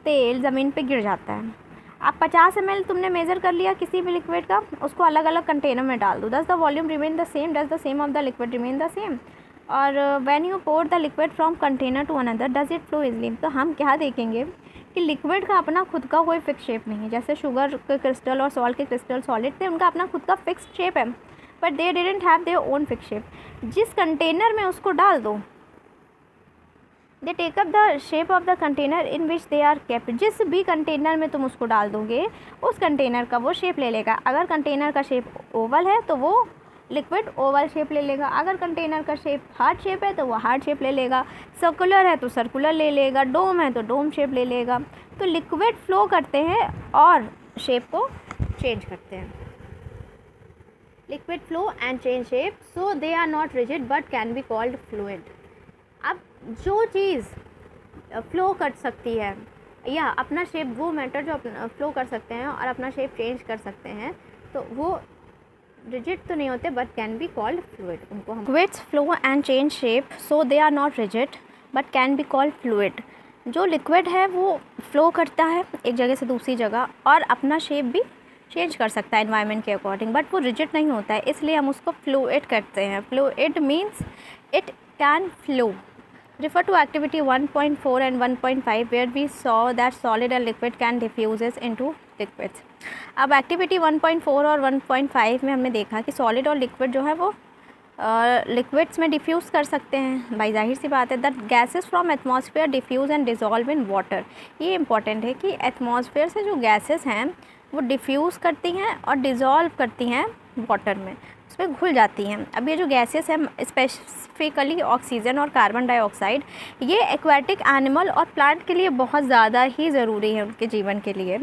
तेल ज़मीन पे गिर जाता है। अब 50 ml तुमने मेज़र कर लिया किसी भी लिक्विड का, उसको अलग अलग कंटेनर में डाल दो। Does the volume remain the same, does the same of the liquid remain the same, और when you pour the liquid from container to another does it flow easily. तो हम क्या देखेंगे कि लिक्विड का अपना खुद का कोई फिक्स शेप नहीं है। जैसे शुगर के क्रिस्टल और सॉल्ट के क्रिस्टल सॉलिड थे, उनका अपना खुद का फिक्स शेप है, but they didn't have their own fix shape. जिस कंटेनर में उसको डाल दो, they take up the shape of the container in which they are kept. जिस भी कंटेनर में तुम उसको डाल दोगे उस कंटेनर का वो शेप ले लेगा। अगर कंटेनर का शेप ओवल है तो वो लिक्विड ओवल शेप ले लेगा, अगर कंटेनर का शेप हार्ट शेप है तो वो हार्ट शेप ले लेगा, सर्कुलर है तो सर्कुलर ले लेगा, डोम है तो डोम शेप ले लेगा। तो लिक्विड फ्लो करते हैं और शेप को चेंज करते हैं। Liquid flow and change shape, so they are not rigid but can be called fluid. अब जो चीज़ फ्लो कर सकती है या अपना शेप, वो मैटर जो फ्लो कर सकते हैं और अपना शेप चेंज कर सकते हैं, तो वो रिजिड तो नहीं होते but can be called fluid. उनको हम liquids flow and change shape, so they are not rigid but can be called fluid. जो लिक्विड है वो फ्लो करता है एक जगह से दूसरी जगह और अपना शेप भी चेंज कर सकता है एनवायरनमेंट के अकॉर्डिंग, बट वो रिजिड नहीं होता है, इसलिए हम उसको फ्लूइड कहते हैं। Fluid means it can flow. Refer to activity 1.4 and 1.5 where we saw that solid and liquid can diffuses into liquids. अब एक्टिविटी 1.4 और 1.5 में हमने देखा कि सॉलिड और लिक्विड जो है वो लिक्विड्स में डिफ्यूज़ कर सकते हैं। भाई जाहिर सी बात है that gases from atmosphere diffuse and dissolve in water. ये इंपॉर्टेंट है कि एटमॉस्फेयर से जो गैसेस हैं वो डिफ्यूज़ करती हैं और डिज़ोल्व करती हैं वाटर में, उसमें घुल जाती हैं। अब ये जो गैसेस हैं स्पेसिफिकली ऑक्सीजन और कार्बन डाइऑक्साइड, ये एक्वाटिक एनिमल और प्लांट के लिए बहुत ज़्यादा ही ज़रूरी है उनके जीवन के लिए।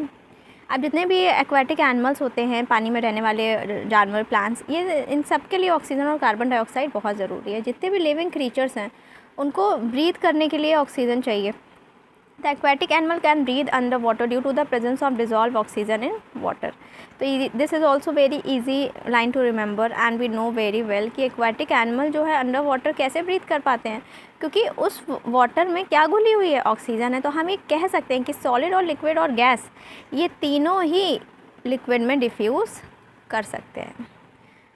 अब जितने भी एक्वाटिक एनिमल्स होते हैं, पानी में रहने वाले जानवर, प्लांट्स, ये इन सब के लिए ऑक्सीजन और कार्बन डाइऑक्साइड बहुत ज़रूरी है। जितने भी लिविंग क्रीचर्स हैं उनको ब्रीथ करने के लिए ऑक्सीजन चाहिए। The aquatic animal can breathe underwater due to the presence of dissolved oxygen in water. तो this is also very easy line to remember and we know very well कि aquatic animal जो है under water कैसे breathe कर पाते हैं, क्योंकि उस वाटर में क्या घुली हुई है, ऑक्सीजन है। तो हम ये कह सकते हैं कि सॉलिड और लिक्विड और गैस, ये तीनों ही लिक्विड में डिफ्यूज़ कर सकते हैं।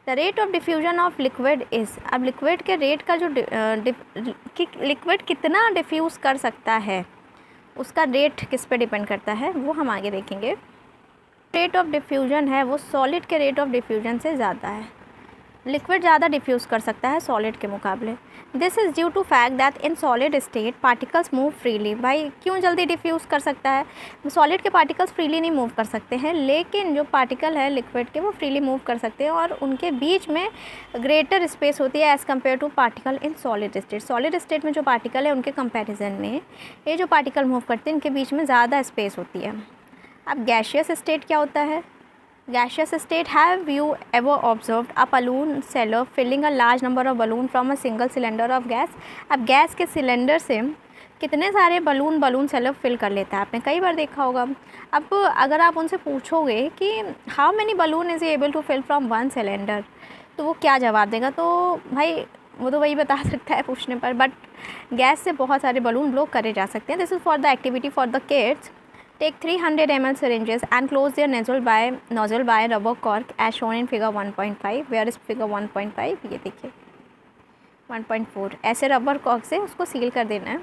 The rate of diffusion of liquid is, अब लिक्विड के रेट का जो लिक्विड कितना डिफ्यूज़ कर सकता है उसका रेट किस पे डिपेंड करता है वो हम आगे देखेंगे। रेट ऑफ डिफ्यूजन है वो सॉलिड के रेट ऑफ डिफ्यूजन से ज़्यादा है। लिक्विड ज़्यादा डिफ्यूज़ कर सकता है सॉलिड के मुकाबले। This is due to fact that in solid state particles move freely. भाई क्यों जल्दी डिफ्यूज़ कर सकता है? सॉलिड के पार्टिकल्स फ्रीली नहीं मूव कर सकते हैं, लेकिन जो पार्टिकल है लिक्विड के वो फ्रीली मूव कर सकते हैं और उनके बीच में ग्रेटर स्पेस होती है as compare to particle in solid state. Solid state में जो पार्टिकल है उनके कंपेरिजन में ये जो पार्टिकल मूव करते हैं इनके बीच में ज़्यादा स्पेस होती है। अब गैशियस स्टेट क्या होता है? Gaseous state, have you ever observed a balloon seller filling a large number of balloon from a single cylinder of gas? अब गैस के सिलेंडर से कितने सारे बलून सेलर फिल कर लेता है, आपने कई बार देखा होगा। अब अगर आप उनसे पूछोगे कि how many balloon is able to fill from one cylinder, तो वो क्या जवाब देगा? तो भाई वो तो वही बता सकता है पूछने पर, बट गैस से बहुत सारे बलून ब्लो करे जा सकते हैं। This is for the activity for the kids. Take 300 ml syringes and close their nozzle by rubber cork as shown in figure 1.5. Where is figure 1.5? ये देखिए 1.4। ऐसे रबर कॉर्क से उसको सील कर देना है।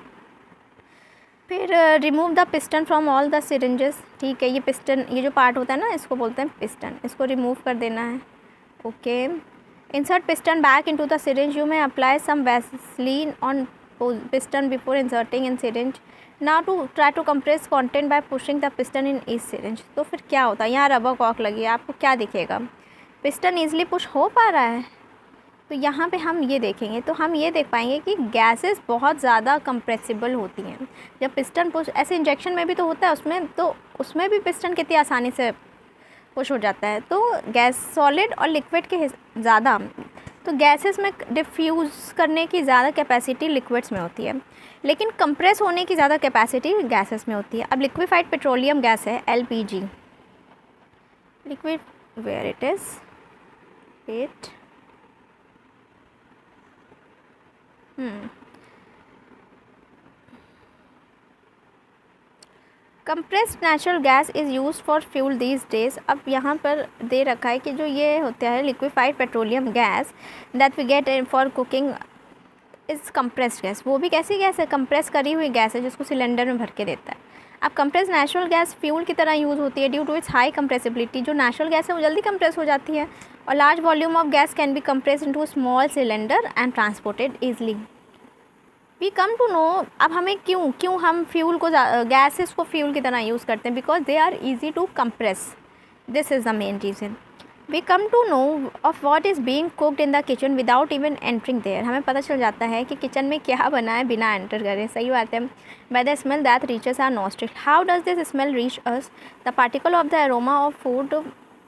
फिर remove the piston from all the syringes. ठीक है, ये पिस्टन, ये जो पार्ट होता है ना इसको बोलते हैं पिस्टन, इसको रिमूव कर देना है। Okay, insert piston back into the syringe. You may apply some Vaseline on piston before inserting in syringe. Now to try to compress content by pushing the piston in each syringe. तो फिर क्या होता है? यहाँ rubber cork लगी है, आपको क्या दिखेगा? पिस्टन ईजिली पुश हो पा रहा है। तो यहाँ पे हम ये देखेंगे तो हम ये देख पाएंगे कि गैसेस बहुत ज़्यादा कंप्रेसिबल होती हैं। जब पिस्टन पुश, ऐसे इंजेक्शन में भी तो होता है उसमें, तो उसमें भी पिस्टन कितनी आसानी से पुश हो जाता है। तो गैस सॉलिड और लिक्विड के ज़्यादा, तो गैसेस में डिफ्यूज़ करने की ज़्यादा कैपेसिटी लिक्विड्स में होती है, लेकिन कंप्रेस होने की ज़्यादा कैपेसिटी गैसेस में होती है। अब लिक्विफाइड पेट्रोलियम गैस है LPG, liquid where it is it compressed natural gas is use for fuel these days. अब यहाँ पर दे रखा है कि जो ये होता है liquefied petroleum gas that we get for cooking is compressed gas. वो भी कैसी गैस है? कंप्रेस करी हुई गैस है जिसको सिलेंडर में भर के देता है। अब कंप्रेस्ड नेचुरल गैस फ्यूल की तरह यूज़ होती है due to its high compressibility. जो नेचुरल गैस है वो जल्दी कंप्रेस हो जाती है और large volume of gas can be compressed into small cylinder and transported easily. We come to know, अब हमें क्यों हम फ्यूल को, गैसेस को फ्यूल की तरह यूज़ करते हैं? Because they are easy to compress. This is the main reason. We come to know of what is being cooked in the kitchen without even entering there. हमें पता चल जाता है कि किचन में क्या बना है बिना एंटर करे। सही बात है। By the smell that reaches our nostril. How does this smell reach us? The particle of the aroma of food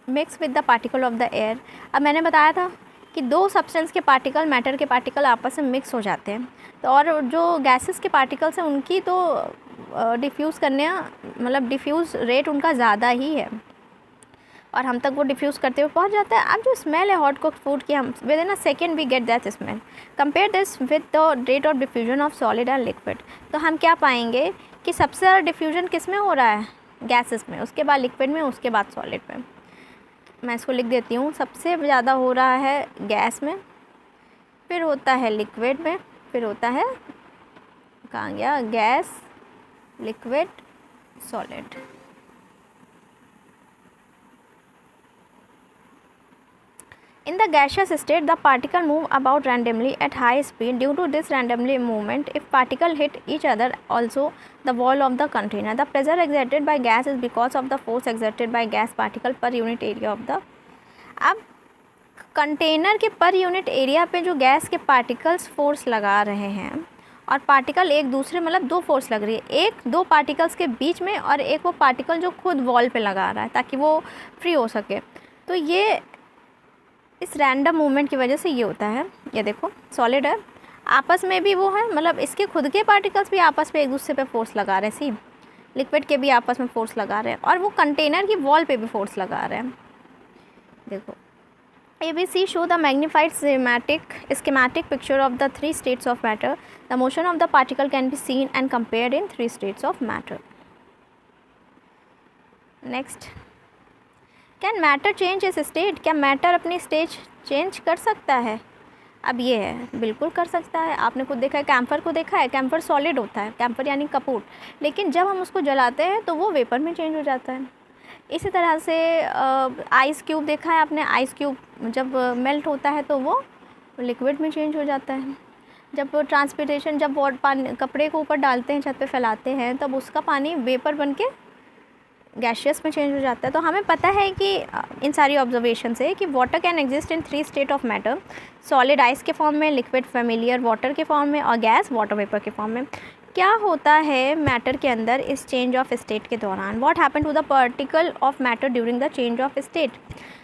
mix with the particle of the air. अब मैंने बताया था कि दो सब्सटेंस के पार्टिकल, मैटर के पार्टिकल आपस में मिक्स हो जाते हैं, तो और जो गैसेस के पार्टिकल्स हैं उनकी तो डिफ्यूज़ करने, मतलब डिफ्यूज़ रेट उनका ज़्यादा ही है और हम तक वो डिफ्यूज़ करते हुए पहुंच जाता है। अब जो स्मेल है हॉट कुक्ड फूड की, हम within a second we get that smell. Compare this with the rate of diffusion of solid and liquid. तो हम क्या पाएंगे कि सबसे ज़्यादा डिफ्यूजन किस में हो रहा है? गैसेस में, उसके बाद लिक्विड में, उसके बाद सॉलिड में। मैं इसको लिख देती हूँ। सबसे ज़्यादा हो रहा है गैस में, फिर होता है लिक्विड में, फिर होता है, कहाँ गया, gas, liquid, solid. In the gaseous state, the particle move about randomly at high speed. Due to this randomly movement, if particle hit each other, also the wall of the container, the pressure exerted by gas is because of the force exerted by gas particle per unit area of the। अब container के per unit area पे जो gas के particles force लगा रहे हैं और particle एक दूसरे, मतलब दो फोर्स लग रही है, एक दो पार्टिकल्स के बीच में और एक वो पार्टिकल जो खुद वॉल पे लगा रहा है ताकि वो फ्री हो सके। तो ये इस रैंडम मूवमेंट की वजह से ये होता है। ये देखो सॉलिड है, आपस में भी वो है, मतलब इसके खुद के पार्टिकल्स भी आपस में एक दूसरे पे फोर्स लगा रहे हैं। सी लिक्विड के भी आपस में फोर्स लगा रहे हैं और वो कंटेनर की वॉल पे भी फोर्स लगा रहे हैं। देखो ABC show the magnified schematic picture of the three states of matter. The motion of the particle can be seen and compared in three states of matter. Next, can matter change its state? क्या matter अपनी stage change कर सकता है? अब ये है, बिल्कुल कर सकता है। आपने खुद देखा है, कैम्फर को देखा है, कैम्फर सॉलिड होता है, कैम्फर यानी कपूर, लेकिन जब हम उसको जलाते हैं तो वो वेपर में चेंज हो जाता है। इसी तरह से आइस क्यूब देखा है आपने, आइस क्यूब जब मेल्ट होता है तो वो लिक्विड में चेंज हो जाता है। जब ट्रांसपिरेशन, जब पानी कपड़े को ऊपर डालते हैं, छत पे फैलाते हैं, तब उसका पानी वेपर बन के गैशियस में चेंज हो जाता है। तो हमें पता है कि इन सारी ऑब्जर्वेशन से कि water can exist in 3 state of matter, solid ice के फॉर्म में, लिक्विड फेमिलियर वाटर के फॉर्म में, और गैस वाटर वेपर के फॉर्म में। क्या होता है मैटर के अंदर इस चेंज ऑफ स्टेट के दौरान? What happen to the particle of matter during the change of state?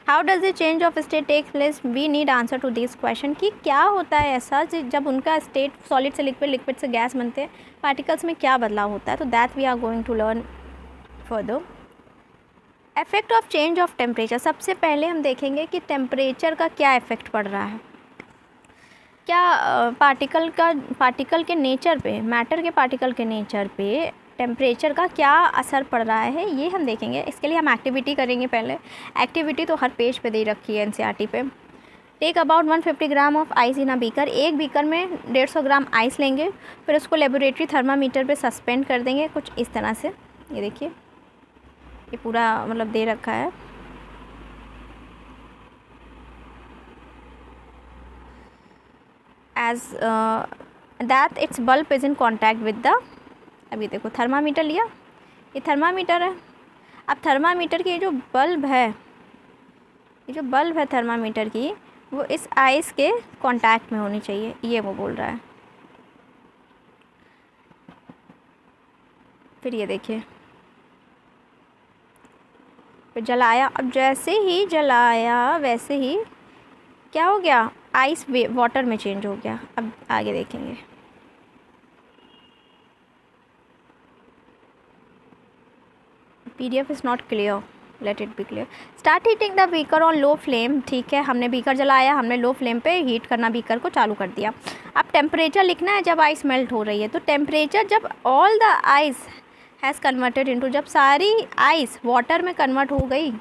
How does the change of state take place? We need answer to this question कि क्या होता है ऐसा जब उनका स्टेट सॉलिड से लिक्विड, लिक्विड से गैस बनते हैं, पार्टिकल्स में क्या बदलाव होता है? तो that we are going to learn further. Effect of change of temperature. सबसे पहले हम देखेंगे कि टेम्परेचर का क्या इफ़ेक्ट पड़ रहा है, क्या पार्टिकल के नेचर पे, मैटर के पार्टिकल के नेचर पे टेम्परेचर का क्या असर पड़ रहा है, ये हम देखेंगे। इसके लिए हम एक्टिविटी करेंगे। पहले एक्टिविटी तो हर पेज पे दे रखी है एनसीईआरटी पे। Take about 150 gram of ice in a beaker. एक बीकर में 150 ग्राम आइस लेंगे, फिर उसको लेबोरेटरी थर्मामीटर पे सस्पेंड कर देंगे कुछ इस तरह से। ये देखिए, ये पूरा मतलब दे रखा है। As that its bulb is in contact with the, अभी देखो थर्मामीटर लिया, ये थर्मामीटर है। अब थर्मामीटर की ये जो बल्ब है, ये जो बल्ब है थर्मामीटर की, वो इस आइस के कांटेक्ट में होनी चाहिए, ये वो बोल रहा है। फिर ये देखिए, फिर जलाया। अब जैसे ही जलाया वैसे ही क्या हो गया, आइस वाटर में चेंज हो गया। अब आगे देखेंगे। PDF is not clear, let it be clear. Start heating the beaker on low flame. ठीक है, हमने बीकर जलाया, हमने लो फ्लेम पे हीट करना बीकर को चालू कर दिया। अब टेम्परेचर लिखना है जब आइस मेल्ट हो रही है। तो टेम्परेचर जब all the ice has converted into, जब सारी आइस वाटर में कन्वर्ट हो गई,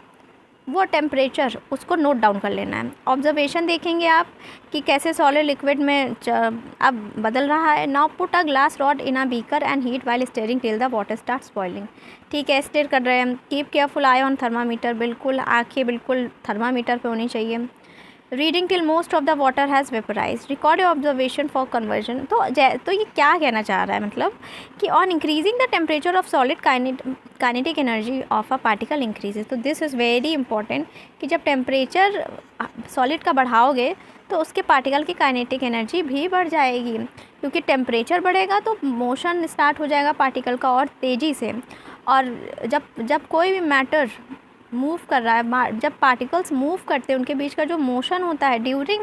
वो टेम्परेचर उसको नोट डाउन कर लेना है। ऑब्जर्वेशन देखेंगे आप कि कैसे सॉलिड लिक्विड में अब बदल रहा है। Now put a glass rod in a beaker and heat while steering till the water starts boiling. ठीक है, स्टेयर कर रहे हैं। Keep careful I on thermometer, बिल्कुल आँखें बिल्कुल थर्मामीटर पे होनी चाहिए। Reading till most of the water has vaporise. Record your observation for conversion. तो ये क्या कहना चाह रहा है, मतलब कि on increasing the temperature of solid kinetic energy of a particle increases. तो दिस इज़ वेरी इंपॉर्टेंट कि जब टेम्परेचर सॉलिड का बढ़ाओगे तो उसके पार्टिकल की काइनेटिक एनर्जी भी बढ़ जाएगी, क्योंकि टेम्परेचर बढ़ेगा तो मोशन स्टार्ट हो जाएगा पार्टिकल का और तेज़ी से। और जब कोई भी मैटर मूव कर रहा है, जब पार्टिकल्स मूव करते हैं, उनके बीच का जो मोशन होता है during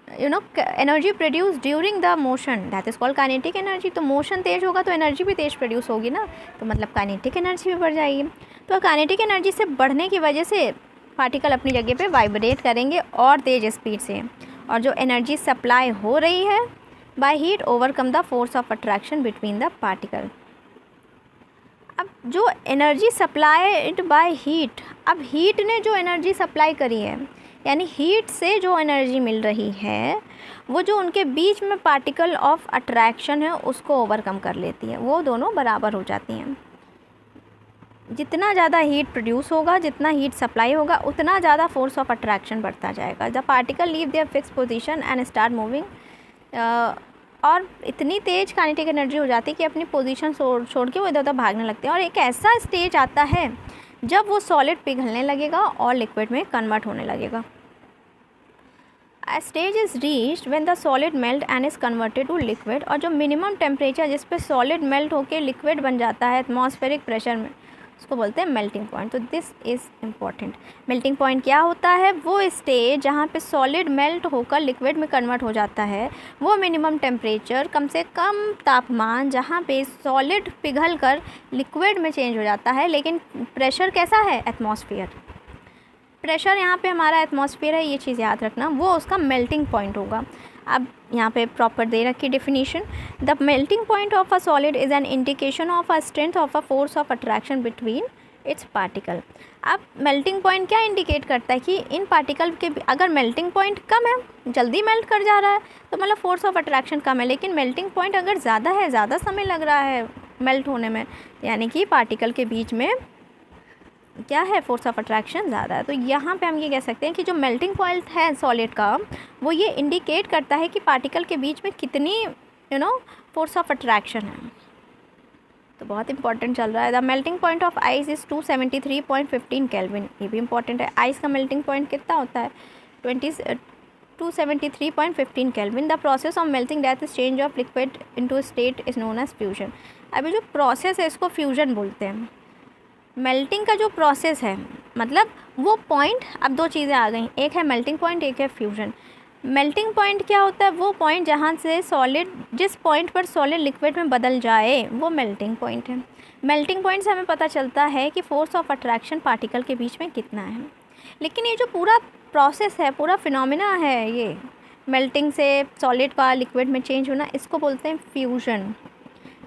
energy produce during the motion, that is called kinetic energy. तो मोशन तेज होगा तो एनर्जी भी तेज प्रोड्यूस होगी ना, तो मतलब काइनेटिक एनर्जी भी बढ़ जाएगी। तो काइनेटिक एनर्जी से बढ़ने की वजह से पार्टिकल अपनी जगह पे वाइब्रेट करेंगे और तेज़ स्पीड से, और जो एनर्जी सप्लाई हो रही है by heat overcome the force of attraction between the particle. अब जो एनर्जी सप्लाइड बाय हीट, अब हीट ने जो एनर्जी सप्लाई करी है, यानी हीट से जो एनर्जी मिल रही है, वो जो उनके बीच में पार्टिकल ऑफ अट्रैक्शन है उसको ओवरकम कर लेती है, वो दोनों बराबर हो जाती हैं। जितना ज़्यादा हीट प्रोड्यूस होगा, जितना हीट सप्लाई होगा, उतना ज़्यादा फोर्स ऑफ अट्रैक्शन बढ़ता जाएगा। The particle leave their fix position and start moving, और इतनी तेज़ काइनेटिक एनर्जी हो जाती है कि अपनी पोजीशन छोड़ के वो इधर उधर भागने लगते हैं। और एक ऐसा स्टेज आता है जब वो सॉलिड पिघलने लगेगा और लिक्विड में कन्वर्ट होने लगेगा। A stage is reached when the solid melt and is converted to liquid, और जो मिनिमम टेम्परेचर जिस पे सॉलिड मेल्ट होकर लिक्विड बन जाता है एटमॉस्फेरिक प्रेशर में, उसको बोलते हैं मेल्टिंग पॉइंट। तो this is important. Melting point क्या होता है? वो स्टेज जहाँ पे सॉलिड मेल्ट होकर लिक्विड में कन्वर्ट हो जाता है, वो मिनिमम टेम्परेचर, कम से कम तापमान जहाँ पे सॉलिड पिघल कर लिक्विड में चेंज हो जाता है, लेकिन प्रेशर कैसा है? एटमॉस्फेयर प्रेशर यहाँ पे हमारा एटमॉस्फेयर है, ये चीज़ याद रखना, वो उसका मेल्टिंग पॉइंट होगा। अब यहाँ पे प्रॉपर दे रखी definition, the melting point of a solid is an indication of a strength of a force of attraction between its particle. अब मेल्टिंग पॉइंट क्या इंडिकेट करता है कि इन पार्टिकल के अगर मेल्टिंग पॉइंट कम है, जल्दी मेल्ट कर जा रहा है, तो मतलब फोर्स ऑफ अट्रैक्शन कम है। लेकिन मेल्टिंग पॉइंट अगर ज़्यादा है, ज़्यादा समय लग रहा है मेल्ट होने में, यानी कि पार्टिकल के बीच में क्या है, फोर्स ऑफ अट्रैक्शन ज़्यादा है। तो यहाँ पे हम ये कह सकते हैं कि जो मेल्टिंग पॉइंट है सॉलिड का, वो ये इंडिकेट करता है कि पार्टिकल के बीच में कितनी फोर्स ऑफ अट्रैक्शन है। तो बहुत इंपॉर्टेंट चल रहा है। The melting point of ice is 273.15 kelvin. ये भी इंपॉर्टेंट है। आइस का मेल्टिंग पॉइंट कितना होता है, 273.15 kelvin. The process of melting that is change of liquid into state is known as fusion. अभी जो प्रोसेस है इसको फ्यूजन बोलते हैं। मेल्टिंग का जो प्रोसेस है, मतलब वो पॉइंट, अब दो चीज़ें आ गई, एक है मेल्टिंग पॉइंट, एक है फ्यूजन। मेल्टिंग पॉइंट क्या होता है, वो पॉइंट जहाँ से सॉलिड, जिस पॉइंट पर सॉलिड लिक्विड में बदल जाए वो मेल्टिंग पॉइंट है। मेल्टिंग पॉइंट से हमें पता चलता है कि फोर्स ऑफ अट्रैक्शन पार्टिकल के बीच में कितना है। लेकिन ये जो पूरा प्रोसेस है, पूरा फिनोमिना है, ये मेल्टिंग से सॉलिड का लिक्विड में चेंज होना, इसको बोलते हैं फ्यूजन।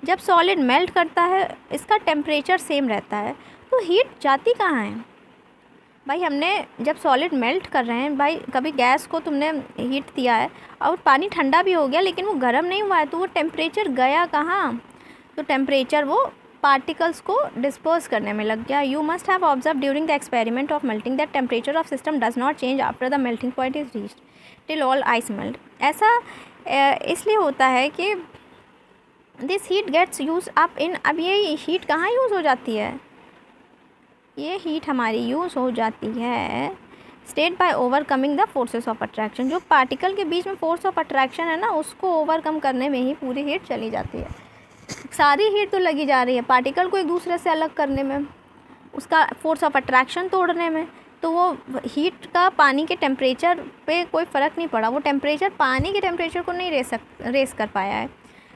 जब सॉलिड मेल्ट करता है, इसका टेम्परेचर सेम रहता है, तो हीट जाती कहाँ है भाई। हमने जब सॉलिड मेल्ट कर रहे हैं भाई, कभी गैस को तुमने हीट दिया है और पानी ठंडा भी हो गया लेकिन वो गर्म नहीं हुआ है, तो वो टेम्परेचर गया कहाँ, तो टेम्परेचर वो पार्टिकल्स को डिस्पर्स करने में लग गया। You must have observe during the experiment of melting that temperature of system does not change after the melting point is reached till all ice melt. ऐसा इसलिए होता है कि this heat gets use up in, अब ये heat कहाँ use हो जाती है, ये हीट हमारी यूज़ हो जाती है state by overcoming the forces of attraction. जो पार्टिकल के बीच में फोर्स ऑफ अट्रैक्शन है ना, उसको ओवरकम करने में ही पूरी हीट चली जाती है। सारी हीट तो लगी जा रही है पार्टिकल को एक दूसरे से अलग करने में, उसका फोर्स ऑफ अट्रैक्शन तोड़ने में, तो वो हीट का पानी के टेम्परेचर पे कोई फ़र्क नहीं पड़ा, वो टेम्परेचर पानी के टेम्परेचर को नहीं रेस कर पाया है।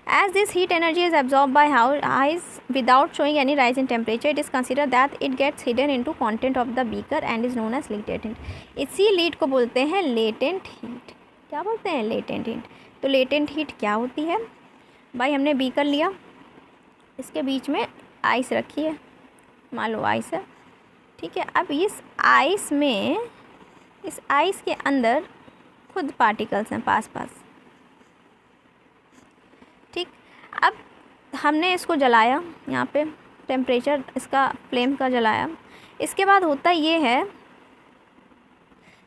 As this heat energy is absorbed by ice without showing any rise in temperature, it is considered that it gets hidden into content of the beaker and is known as latent heat. इसी lead को बोलते हैं latent heat। क्या बोलते हैं, latent heat। तो latent heat क्या होती है भाई, हमने बीकर लिया, इसके बीच में आइस रखी है, मान लो आइस है, ठीक है। अब इस आइस में, इस आइस के अंदर खुद पार्टिकल्स हैं पास पास, ठीक। अब हमने इसको जलाया, यहाँ पे टेम्परेचर इसका फ्लेम का जलाया, इसके बाद होता ये है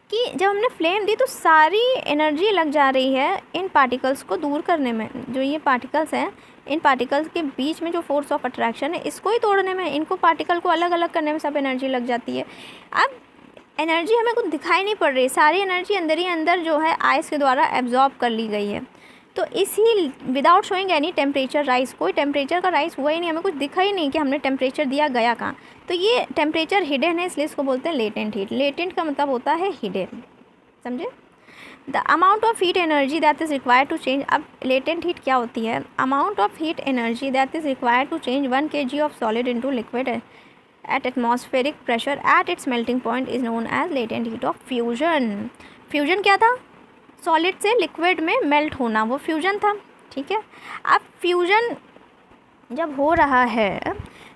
कि जब हमने फ्लेम दी तो सारी एनर्जी लग जा रही है इन पार्टिकल्स को दूर करने में। जो ये पार्टिकल्स हैं, इन पार्टिकल्स के बीच में जो फोर्स ऑफ अट्रैक्शन है, इसको ही तोड़ने में, इनको पार्टिकल को अलग अलग करने में सब एनर्जी लग जाती है। अब एनर्जी हमें कुछ दिखाई नहीं पड़ रही, सारी एनर्जी अंदर ही अंदर जो है आइस के द्वारा एब्जॉर्ब कर ली गई है। तो इसी without showing any temperature rise, कोई टेम्परेचर का राइज हुआ ही नहीं, हमें कुछ दिखा ही नहीं कि हमने टेम्परेचर दिया, गया कहाँ। तो ये टेम्परेचर हिडन है, इसलिए इसको बोलते हैं लेटेंट हीट। लेटेंट का मतलब होता है हिडन, समझे। The amount of heat energy that is required to change, अब लेटेंट हीट क्या होती है, amount of heat energy that is required to change 1 kg of solid into liquid at atmospheric pressure at its melting point is known as latent heat of fusion. Fusion क्या था, solid से liquid में melt होना, वो fusion था, ठीक है। अब फ्यूजन जब हो रहा है,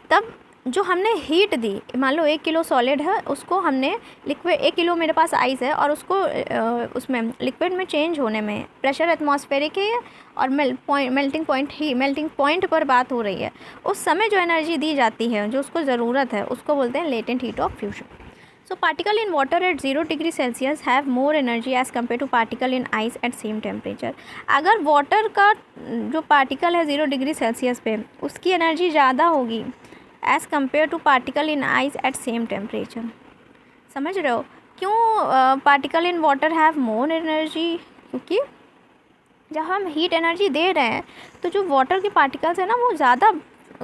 तब जो हमने हीट दी, मान लो 1 किलो सॉलिड है, उसको हमने लिक्विड, 1 किलो मेरे पास आइस है और उसको उसमें लिक्विड में चेंज होने में प्रेशर एटमॉस्फेरिक है और मेल्टिंग पॉइंट पर बात हो रही है, उस समय जो एनर्जी दी जाती है, जो उसको ज़रूरत है, उसको बोलते हैं latent heat of fusion. So particle in water at 0 degree Celsius have more energy as compared to particle in ice at same temperature। अगर वाटर का जो पार्टिकल है 0 डिग्री सेल्सियस पे, उसकी एनर्जी ज़्यादा होगी as compare to particle in ice at same temperature. समझ रहे हो क्यों particle in water have more energy, क्योंकि जब हम हीट एनर्जी दे रहे हैं तो जो वाटर के पार्टिकल्स हैं ना, वो ज़्यादा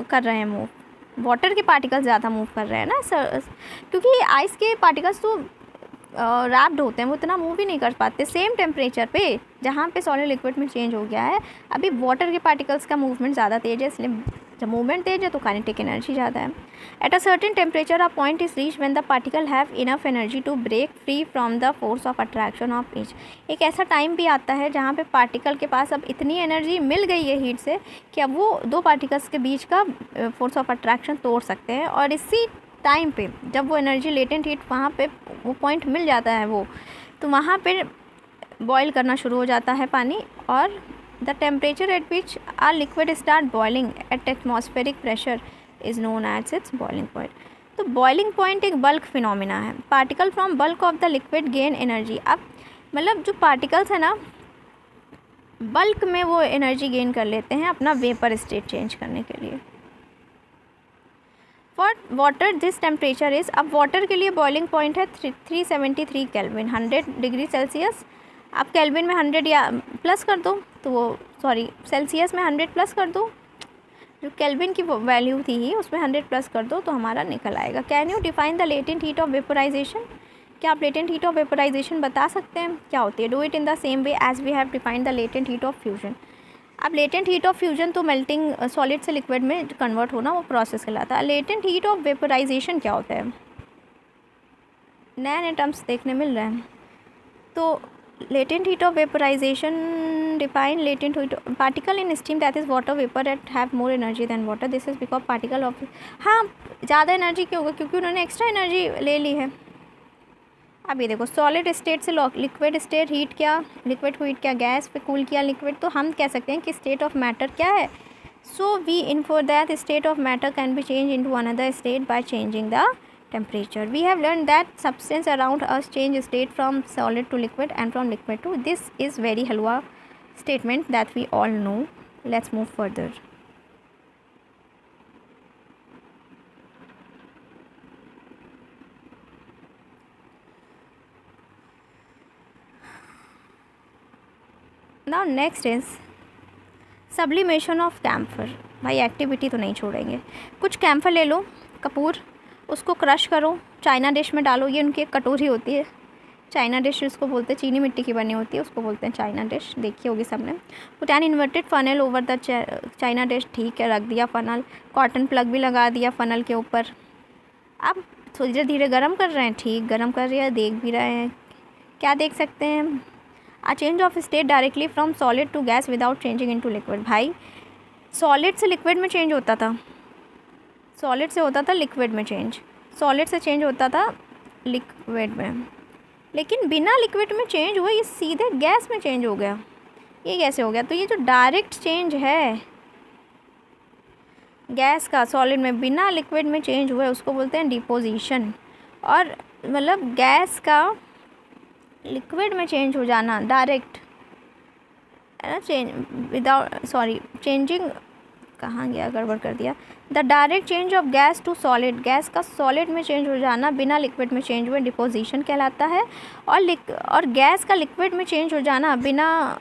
कर रहे हैं मूव, वाटर के पार्टिकल्स ज़्यादा मूव कर रहे हैं ना सर, क्योंकि आइस के पार्टिकल्स तो रैप्ड होते हैं, वो इतना मूव ही नहीं कर पाते सेम टेम्परेचर पे जहाँ पे सॉलिड लिक्विड में चेंज हो गया है। अभी वाटर के पार्टिकल्स का मूवमेंट ज़्यादा तेज है, इसलिए जब मूवमेंट तेज है तो काइनेटिक एनर्जी ज़्यादा है। At a certain temperature a point is reach when the particle have enough energy to break free from the force of attraction of each. एक ऐसा टाइम भी आता है जहाँ पे पार्टिकल के पास अब इतनी एनर्जी मिल गई है हीट से कि अब वो दो पार्टिकल्स के बीच का फोर्स ऑफ अट्रैक्शन तोड़ सकते हैं, और इसी टाइम पे जब वो एनर्जी लेटेंट हीट वहाँ पे वो पॉइंट मिल जाता है वो, तो वहाँ पे बॉयल करना शुरू हो जाता है पानी, और the temperature at which a liquid start boiling at atmospheric pressure is known as its boiling point. तो बॉइलिंग पॉइंट एक बल्क फिनोमिना है। Particle from bulk of the liquid gain energy. अब मतलब जो पार्टिकल्स है ना, बल्क में वो एनर्जी गेन कर लेते हैं अपना वेपर स्टेट चेंज करने के लिए। For water this temperature is, अब वाटर के लिए बॉइलिंग पॉइंट है 373 केल्विन, 100 डिग्री सेल्सियस। आप केल्विन में 100 या प्लस कर दो तो वो, सॉरी सेल्सियस में 100 प्लस कर दो, जो केल्विन की वैल्यू थी ही उसमें 100 प्लस कर दो तो हमारा निकल आएगा। Can you define the latent heat of vaporisation? क्या आप लेटेंट हीट ऑफ वेपोराइजेशन बता सकते हैं क्या होती है? Do it in the same way as we have defined the latent heat of fusion. अब लेटेंट हीट ऑफ फ्यूजन तो मेल्टिंग सॉलिड से लिक्विड में कन्वर्ट होना, वो प्रोसेस कहलाता है। लेटेंट हीट ऑफ वेपोराइजेशन क्या होता है? नए नए टर्म्स देखने मिल रहे हैं। तो latent heat of vaporization, define latent heat particle in steam that is water vapor that have more energy than water, this is because particle of, हाँ ज़्यादा एनर्जी क्यों होगा? क्योंकि उन्होंने एक्स्ट्रा एनर्जी ले ली है। अब ये देखो, सॉलिड स्टेट से लिक्विड स्टेट हीट किया, लिक्विड को हीट किया, गैस पे कूल किया लिक्विड, तो हम कह सकते हैं कि स्टेट ऑफ मैटर क्या है? So we infer that state of matter can be change into another state by changing the temperature. We have learned that substance around us change state from solid to liquid and from liquid to, this is very halwa statement that we all know. Let's move further. Now next is sublimation of camphor. भाई activity तो नहीं छोड़ेंगे। कुछ camphor ले लो, कपूर, उसको crush करो, China dish में डालो। ये उनकी एक कटोरी होती है, चाइना डिश उसको बोलते हैं, चीनी मिट्टी की बनी होती है, उसको बोलते हैं चाइना डिश, देखी होगी सबने। Put an inverted funnel over the China dish, ठीक है, रख दिया फनल, कॉटन प्लग भी लगा दिया फनल के ऊपर। अब धीरे धीरे गर्म कर रहे हैं, ठीक गर्म कर रही है, देख भी रहे हैं, क्या देख सकते हैं? A change of state directly from solid to gas without changing into liquid. भाई सॉलिड से लिक्विड में चेंज होता था, सॉलिड से होता था लिक्विड में चेंज, सॉलिड से चेंज होता था लिक्विड में, लेकिन बिना लिक्विड में चेंज हुए ये सीधे गैस में चेंज हो गया। ये कैसे हो गया? तो ये जो डायरेक्ट चेंज है गैस का सॉलिड में बिना लिक्विड में चेंज हुआ है उसको बोलते हैं डिपोजिशन। और मतलब गैस का लिक्विड में चेंज हो जाना डायरेक्ट है ना, चेंज विदाउट, सॉरी चेंजिंग, कहाँ गया, गड़बड़ कर दिया। The direct change of gas to solid, gas का सॉलिड में चेंज हो जाना बिना लिक्विड में चेंज हुए डिपोजिशन कहलाता है। और गैस का लिक्विड में चेंज हो जाना बिना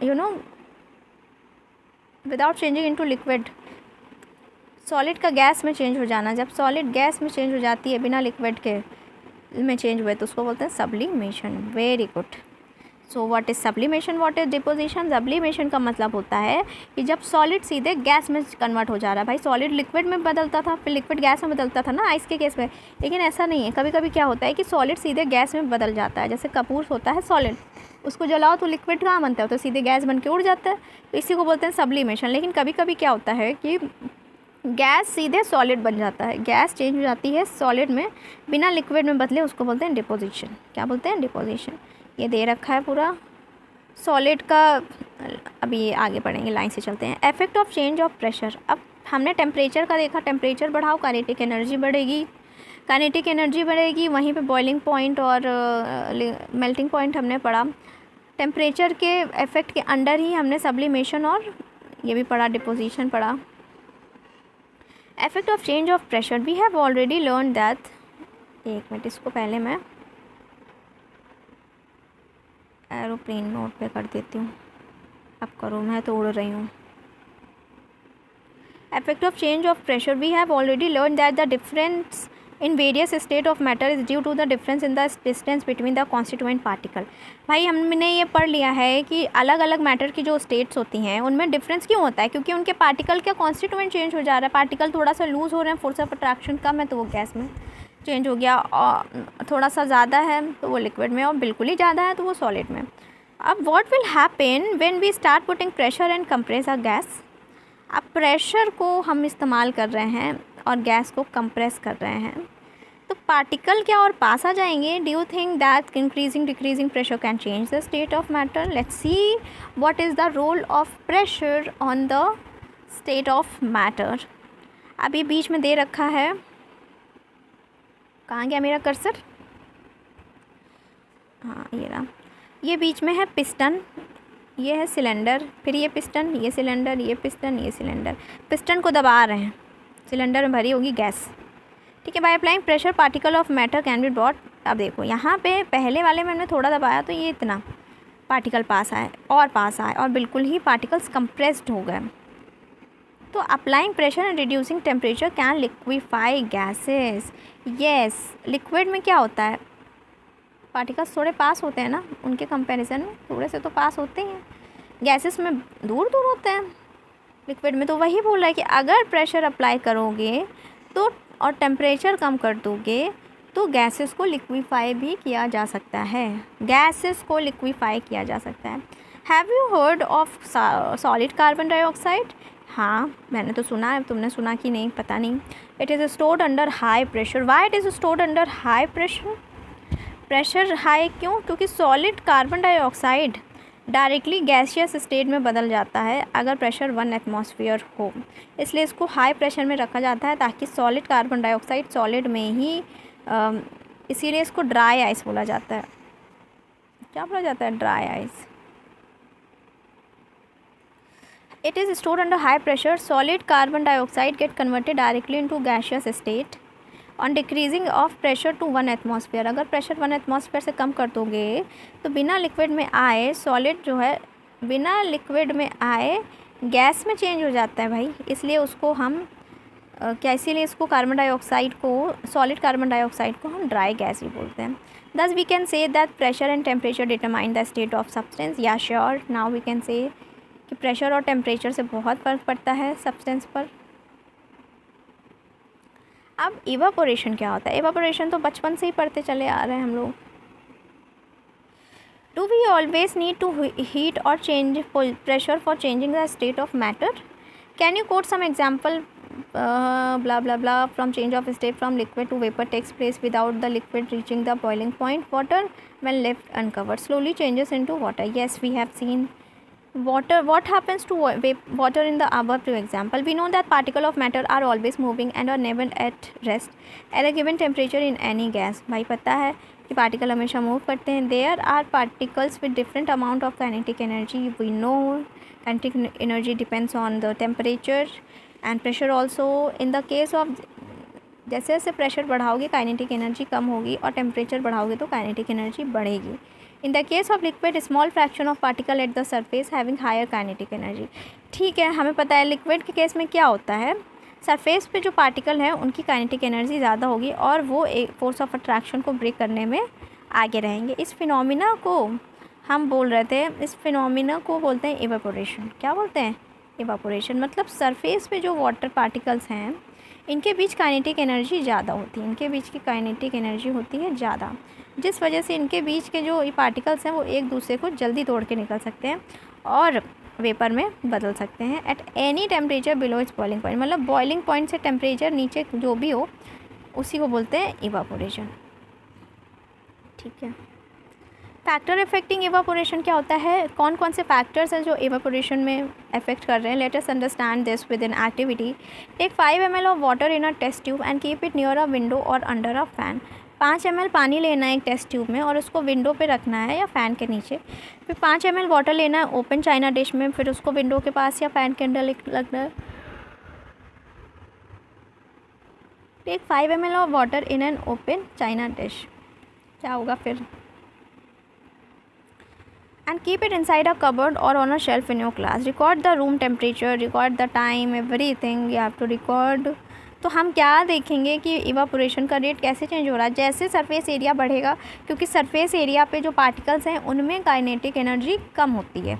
without changing into liquid, solid का गैस में चेंज हो जाना, जब सॉलिड गैस में चेंज हो जाती है बिना लिक्विड के में चेंज हुए तो उसको बोलते हैं sublimation. Very good. So what is sublimation, what is deposition? Sublimation का मतलब होता है कि जब सॉलिड सीधे गैस में कन्वर्ट हो जा रहा है। भाई सॉलिड लिक्विड में बदलता था, फिर लिक्विड गैस में बदलता था ना आइस के केस में, लेकिन ऐसा नहीं है। कभी कभी क्या होता है कि सॉलिड सीधे गैस में बदल जाता है, जैसे कपूर होता है सॉलिड, उसको जलाओ तो लिक्विड कहाँ बनता है, तो सीधे गैस बन के उड़ जाता है, तो इसी को बोलते हैं सब्लिमेशन। लेकिन कभी कभी क्या होता है कि गैस सीधे सॉलिड बन जाता है, गैस चेंज हो जाती है सॉलिड में बिना लिक्विड में बदले, उसको बोलते हैं डिपोजिशन। क्या बोलते हैं? डिपोजिशन। ये दे रखा है पूरा सॉलिड का। अभी आगे बढ़ेंगे, लाइन से चलते हैं। Effect of change of pressure. अब हमने टेम्परेचर का देखा, टेम्परेचर बढ़ाओ काइनेटिक एनर्जी बढ़ेगी, काइनेटिक एनर्जी बढ़ेगी, वहीं पे बॉइलिंग पॉइंट और मेल्टिंग पॉइंट हमने पढ़ा। टेम्परेचर के इफेक्ट के अंडर ही हमने सब्लिमेशन और ये भी पढ़ा, डिपोजिशन पढ़ा। Effect of change of pressure, we have already learn that, एक मिनट इसको पहले मैं एरोप्लेन मोड पे कर देती हूँ, अब करो, मैं तो उड़ रही हूँ। Effect of change of pressure, we have already learn that the difference in various state of matter is due to the difference in the distance between the constituent particle. भाई हमने ये पढ़ लिया है कि अलग अलग मैटर की जो स्टेट्स होती हैं उनमें डिफरेंस क्यों होता है, क्योंकि उनके पार्टिकल का कॉन्स्टिट्यूएंट चेंज हो जा रहा है। पार्टिकल थोड़ा सा लूज़ हो रहे हैं, फोर्स ऑफ अट्रैक्शन कम है तो वो गैस में चेंज हो गया, और थोड़ा सा ज़्यादा है तो वो लिक्विड में, और बिल्कुल ही ज़्यादा है तो वो सॉलिड में। अब what will happen when we start putting pressure and compress a gas. अब प्रेशर को हम इस्तेमाल कर रहे हैं और गैस को कंप्रेस कर रहे हैं, तो पार्टिकल क्या और पास आ जाएंगे। Do you think that increasing decreasing pressure can change the state of matter? Let's see what is the role of pressure on the state of matter. अभी बीच में दे रखा है कहाँ गया मेरा कर्सर? हाँ ये रहा। ये बीच में है पिस्टन, ये है सिलेंडर, फिर ये पिस्टन, ये सिलेंडर, ये पिस्टन, ये सिलेंडर। पिस्टन को दबा रहे हैं, सिलेंडर में भरी होगी गैस। ठीक है। By applying pressure particle of matter can be brought. अब देखो यहाँ पे पहले वाले में हमने थोड़ा दबाया तो ये इतना पार्टिकल पास आए और पास आए और बिल्कुल ही पार्टिकल्स कंप्रेस्ड हो गए। तो applying pressure and reducing temperature can liquefy gases. Yes, liquid में क्या होता है, पार्टिकल्स थोड़े पास होते हैं ना, उनके कंपैरिजन में थोड़े से तो पास होते ही हैं। गैसेस में दूर दूर होते हैं, लिक्विड में तो वही बोल रहा है कि अगर प्रेशर अप्लाई करोगे तो और टेम्परेचर कम कर दोगे तो गैसेस को लिक्विफाई भी किया जा सकता है, गैसेस को लिक्विफाई किया जा सकता है। Have you heard of solid carbon dioxide? हाँ मैंने तो सुना है, तुमने सुना कि नहीं पता नहीं। It is stored under high pressure. Why it is stored under high pressure? Pressure high क्यों? क्योंकि solid carbon dioxide directly gaseous state में बदल जाता है अगर प्रेशर 1 एटमॉस्फेयर हो, इसलिए इसको हाई प्रेशर में रखा जाता है ताकि सॉलिड कार्बन डाइऑक्साइड सॉलिड में ही, इसीलिए इसको ड्राई आइस बोला जाता है। क्या बोला जाता है? Dry ice. It is stored under high pressure. Solid carbon dioxide get converted directly into gaseous state on decreasing of pressure to 1 atmosphere. अगर प्रेशर 1 एटमॉस्फेयर से कम कर दोगे तो बिना लिक्विड में आए सॉलिड जो है बिना लिक्विड में आए गैस में चेंज हो जाता है भाई, इसलिए उसको हम क्या, इसीलिए इसको कार्बन डाइऑक्साइड को, सॉलिड कार्बन डाइऑक्साइड को हम ड्राई गैस ही बोलते हैं। Thus we can say that pressure and temperature determine the state of substance. Yeah sure, now we can say कि प्रेशर और टेम्परेचर से बहुत फ़र्क पड़ता है सब्सटेंस पर। अब इवापोरेशन क्या होता है? इवापोरेशन तो बचपन से ही पढ़ते चले आ रहे हैं हम लोग। Do we always need to heat or change pressure for changing the state of matter? Can you quote some example? blah blah blah from change of state from liquid to vapor takes place without the liquid reaching the boiling point. Water when left uncovered slowly changes into water. Yes, we have seen water. What happens to water in the above two example? We know that particle of matter are always moving and are never at rest at a given temperature in any gas. भाई पता है कि particle हमेशा move करते हैं। There are particles with different amount of kinetic energy. We know kinetic energy depends on the temperature and pressure also. In the case of, जैसे जैसे pressure बढ़ाओगे काइनेटिक एनर्जी कम होगी और टेम्परेचर बढ़ाओगे तो काइनेटिक एनर्जी बढ़ेगी। In the case of liquid small fraction of particle at the surface having higher kinetic energy. ठीक है, हमें पता है लिक्विड के केस में क्या होता है, सरफेस पे जो पार्टिकल है उनकी काइनेटिक एनर्जी ज़्यादा होगी और वो एक फोर्स ऑफ अट्रैक्शन को ब्रेक करने में आगे रहेंगे। इस फिनोमिना को हम बोल रहे थे, इस फिनोमिना को बोलते हैं इवेपोरेशन। क्या बोलते हैं? इवापोरेशन। मतलब सरफेस पे जो वाटर पार्टिकल्स हैं इनके बीच काइनेटिक एनर्जी ज़्यादा होती है, इनके बीच की काइनेटिक एनर्जी होती है ज़्यादा, जिस वजह से इनके बीच के जो पार्टिकल्स हैं वो एक दूसरे को जल्दी तोड़ के निकल सकते हैं और वेपर में बदल सकते हैं at any temperature below it's boiling point. मतलब बॉइलिंग पॉइंट से टेम्परेचर नीचे जो भी हो उसी को बोलते हैं इवापोरेशन। ठीक है। फैक्टर इफेक्टिंग इवापोरेशन क्या होता है? कौन कौन से फैक्टर्स हैं जो इवापोरेशन में अफेक्ट कर रहे हैं? Let us understand this with an activity. Take 5 ml of water in a test tube and keep it near a window और अंडर अ फैन। 5 ml पानी लेना है एक टेस्ट ट्यूब में और उसको विंडो पे रखना है या फ़ैन के नीचे। फिर 5 ml वाटर लेना है ओपन चाइना डिश में, फिर उसको विंडो के पास या फ़ैन के अंदर रखना है। Take 5 ml of water in an open china dish. क्या होगा फिर? and keep it inside a cupboard or on a shelf in your class. Record the room temperature, record the time, everything you have to record. तो हम क्या देखेंगे कि evaporation का rate कैसे चेंज हो रहा है जैसे सरफेस एरिया बढ़ेगा, क्योंकि सरफेस एरिया पे जो पार्टिकल्स हैं उनमें काइनेटिक एनर्जी कम होती है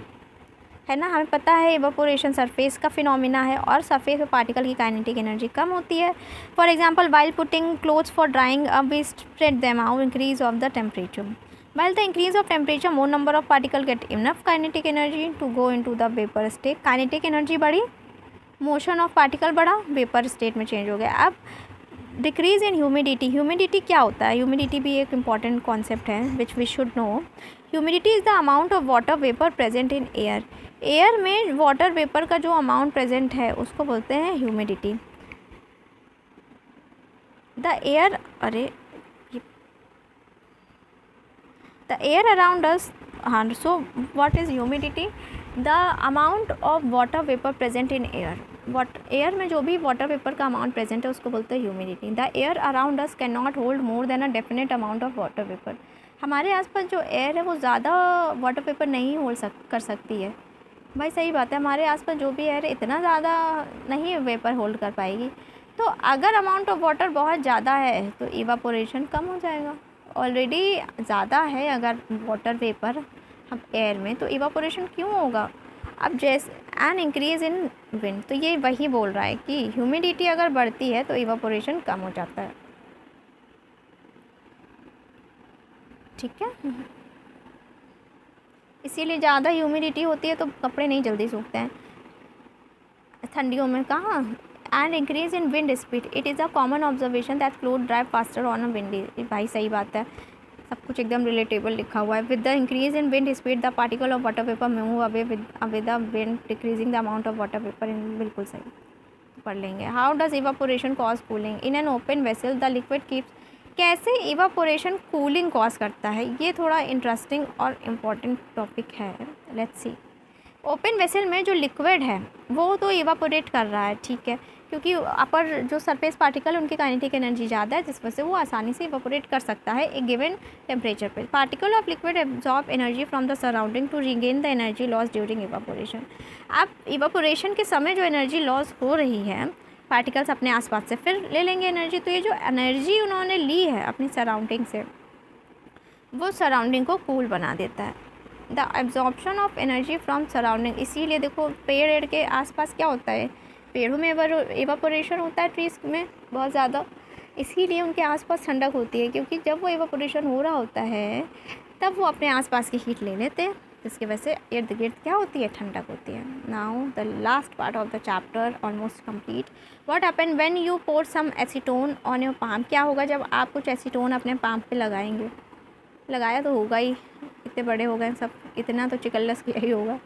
ना। हमें पता है इवापोरेशन सरफेस का फिनोमिना है और सरफेस पे पार्टिकल की काइनेटिक एनर्जी कम होती है। For example while putting clothes for drying up we spread them out increase of the temperature. While the increase of temperature, more number of particles get enough kinetic energy to go into the vapor state. Kinetic energy बढ़ी, motion of particle बढ़ा, vapor state में change हो गया। अब decrease in humidity. Humidity क्या होता है? Humidity भी एक important concept है which we should know. Humidity is the amount of water vapor present in air. Air में water vapor का जो amount present है उसको बोलते हैं humidity. The air, अरे द एयर अराउंड अस, हाँ, so what is humidity? The amount of water vapour present in air. Air में जो भी वाटर वेपर का अमाउंट प्रेजेंट है उसको बोलते हैं humidity. The air around us can not hold more than a definite amount of water vapour. हमारे आसपास जो एयर है वो ज़्यादा वाटर वेपर नहीं होल्ड कर सकती है। भाई सही बात है, हमारे आसपास जो भी एयर है इतना ज़्यादा नहीं वेपर होल्ड कर पाएगी। तो अगर अमाउंट ऑफ वाटर बहुत ज़्यादा है तो इवापोरेशन कम हो जाएगा। ऑलरेडी ज़्यादा है अगर वाटर वेपर हम एयर में, तो इवापोरेशन क्यों होगा? अब जैसे एन इंक्रीज़ इन विंड, तो ये वही बोल रहा है कि ह्यूमिडिटी अगर बढ़ती है तो इवापोरेशन कम हो जाता है। ठीक है, इसीलिए ज़्यादा ह्यूमिडिटी होती है तो कपड़े नहीं जल्दी सूखते हैं ठंडियों में। कहाँ? And increase in wind speed, it is a common observation that cloth drive faster on a windy. भाई सही बात है, सब कुछ एकदम रिलेटेबल लिखा हुआ है। With the increase in wind speed the particle of water vapour move away with the wind decreasing the amount of water vapour इन। बिल्कुल सही, पढ़ लेंगे। How does evaporation cause cooling in an open vessel? The liquid keeps, कैसे evaporation cooling cause करता है, ये थोड़ा interesting और इम्पॉर्टेंट टॉपिक है। Let's see. ओपन वेसल में जो लिक्विड है वो तो इवापोरेट कर रहा है, ठीक है, क्योंकि अपर जो सरफेस पार्टिकल उनकी काइनेटिक एनर्जी ज़्यादा है, जिस वजह से वो आसानी से इवापोरेट कर सकता है एक गिवन टेम्परेचर पे। Particle of liquid absorb energy from the surrounding to regain the energy loss during evaporation. अब इवापोरेशन के समय जो एनर्जी लॉस हो रही है पार्टिकल्स अपने आसपास से फिर ले लेंगे एनर्जी, तो ये जो एनर्जी उन्होंने ली है अपनी सराउंडिंग से वो सराउंडिंग को कूल बना देता है। The absorption of energy from surrounding, इसीलिए देखो पेड़ के आसपास क्या होता है, पेड़ों में इवापोरेशन होता है ट्रीज में बहुत ज़्यादा, इसीलिए उनके आसपास ठंडक होती है, क्योंकि जब वो इवापोरेशन हो रहा होता है तब वो अपने आसपास की हीट ले लेते हैं, जिसकी वजह से इर्द गिर्द क्या होती है, ठंडक होती है। Now the last part of the chapter almost complete. What happen when you pour some acetone on your palm? क्या होगा जब आप कुछ एसीटोन अपने पाम पे लगाएंगे? लगाया तो होगा ही, इतने बड़े हो गए सब, इतना तो चिकल्लस किया ही होगा।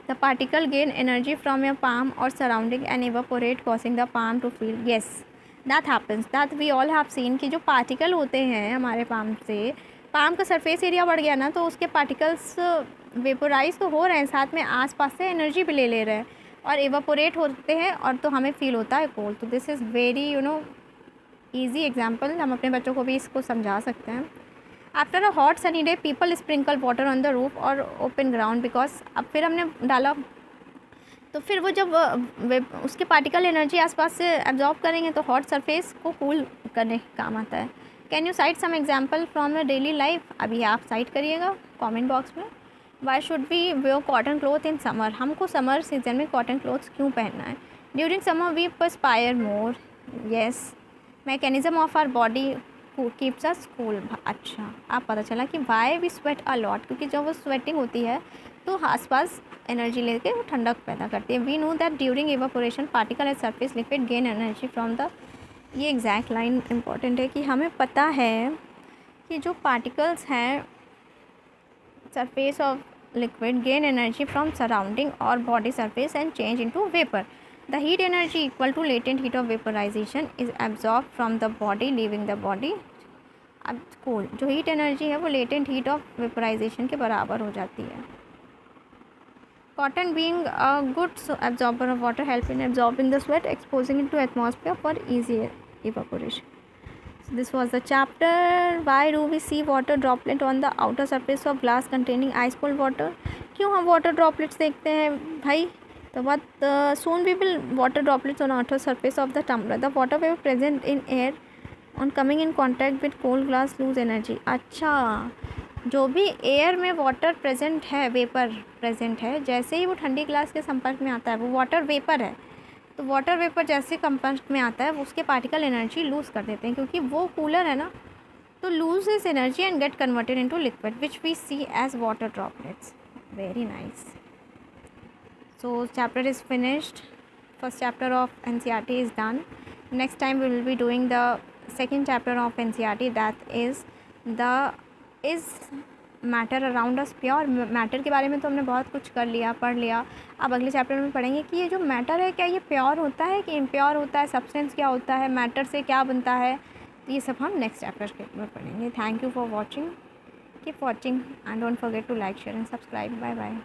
The particle gain energy from your palm or surrounding and evaporate causing the palm to feel. Yes, that happens, that we all have seen कि जो पार्टिकल होते हैं हमारे पाम से, पाम का सरफेस एरिया बढ़ गया ना तो उसके पार्टिकल्स वेपोराइज तो हो रहे हैं, साथ में आसपास से एनर्जी भी ले रहे हैं और इवापोरेट होते हैं, और तो हमें फील होता है कोल्ड। तो this is very easy example, हम अपने बच्चों को भी इसको समझा सकते हैं। After a hot sunny day people sprinkle water on the roof और ओपन ग्राउंड बिकॉज, अब फिर हमने डाला तो फिर वो जब उसके पार्टिकल एनर्जी आसपास से एब्जॉर्ब करेंगे तो हॉट सरफेस को कूल करने का काम आता है। Can you cite some example from your daily life? अभी आप साइट करिएगा कमेंट बॉक्स में। Why should be wear cotton cloth in summer? हमको समर सीजन में कॉटन क्लोथ्स क्यों पहनना है? During summer we perspire more. Yes, mechanism of our body keeps us cool. अच्छा, आप पता चला कि why we sweat a lot, क्योंकि जब वो स्वेटिंग होती है तो आसपास एनर्जी लेके वो ठंडक पैदा करती है। We know that during evaporation particle at surface liquid gain energy from the, ये एग्जैक्ट लाइन इंपॉर्टेंट है कि हमें पता है कि जो पार्टिकल्स हैं surface of liquid gain energy from surrounding or body surface and change into vapour. The heat energy equal to latent heat of vaporisation is absorb from the body leaving the body. अब cool, जो heat energy है वो latent heat of vaporisation के बराबर हो जाती है। Cotton being a good absorber of water help in absorbing the sweat exposing it to atmosphere for easy evaporation. So this was the chapter. Why do we see water droplet on the outer surface of glass containing ice cold water? क्यों हम water droplets देखते हैं भाई? तो what soon we will water droplets on outer surface of the tumbler. The water vapor present in air on coming in contact with cold glass lose energy. अच्छा, जो भी air में वाटर प्रेजेंट है, vapour present है, जैसे ही वो ठंडी glass के संपर्क में आता है, वो वाटर वेपर है, तो वाटर वेपर जैसे कंपाउंड में आता है वो उसके पार्टिकल एनर्जी लूज़ कर देते हैं, क्योंकि वो कूलर है ना, तो loses energy and get converted into liquid which we see as water droplets. Very nice. So chapter is finished. First chapter of NCERT is done. Next time we will be doing the second chapter of NCERT, that is matter around us. Pure matter के बारे में तो हमने बहुत कुछ कर लिया, पढ़ लिया. अब अगले चैप्टर में पढ़ेंगे कि ये जो मैटर है क्या ये प्योर होता है कि इम्प्योर होता है, सब्सटेंस क्या होता है, मैटर से क्या बनता है. तो ये सब हम नेक्स्ट चैप्टर के में पढ़ेंगे. Thank you for watching. Keep watching and don't forget to like, share and subscribe. Bye bye.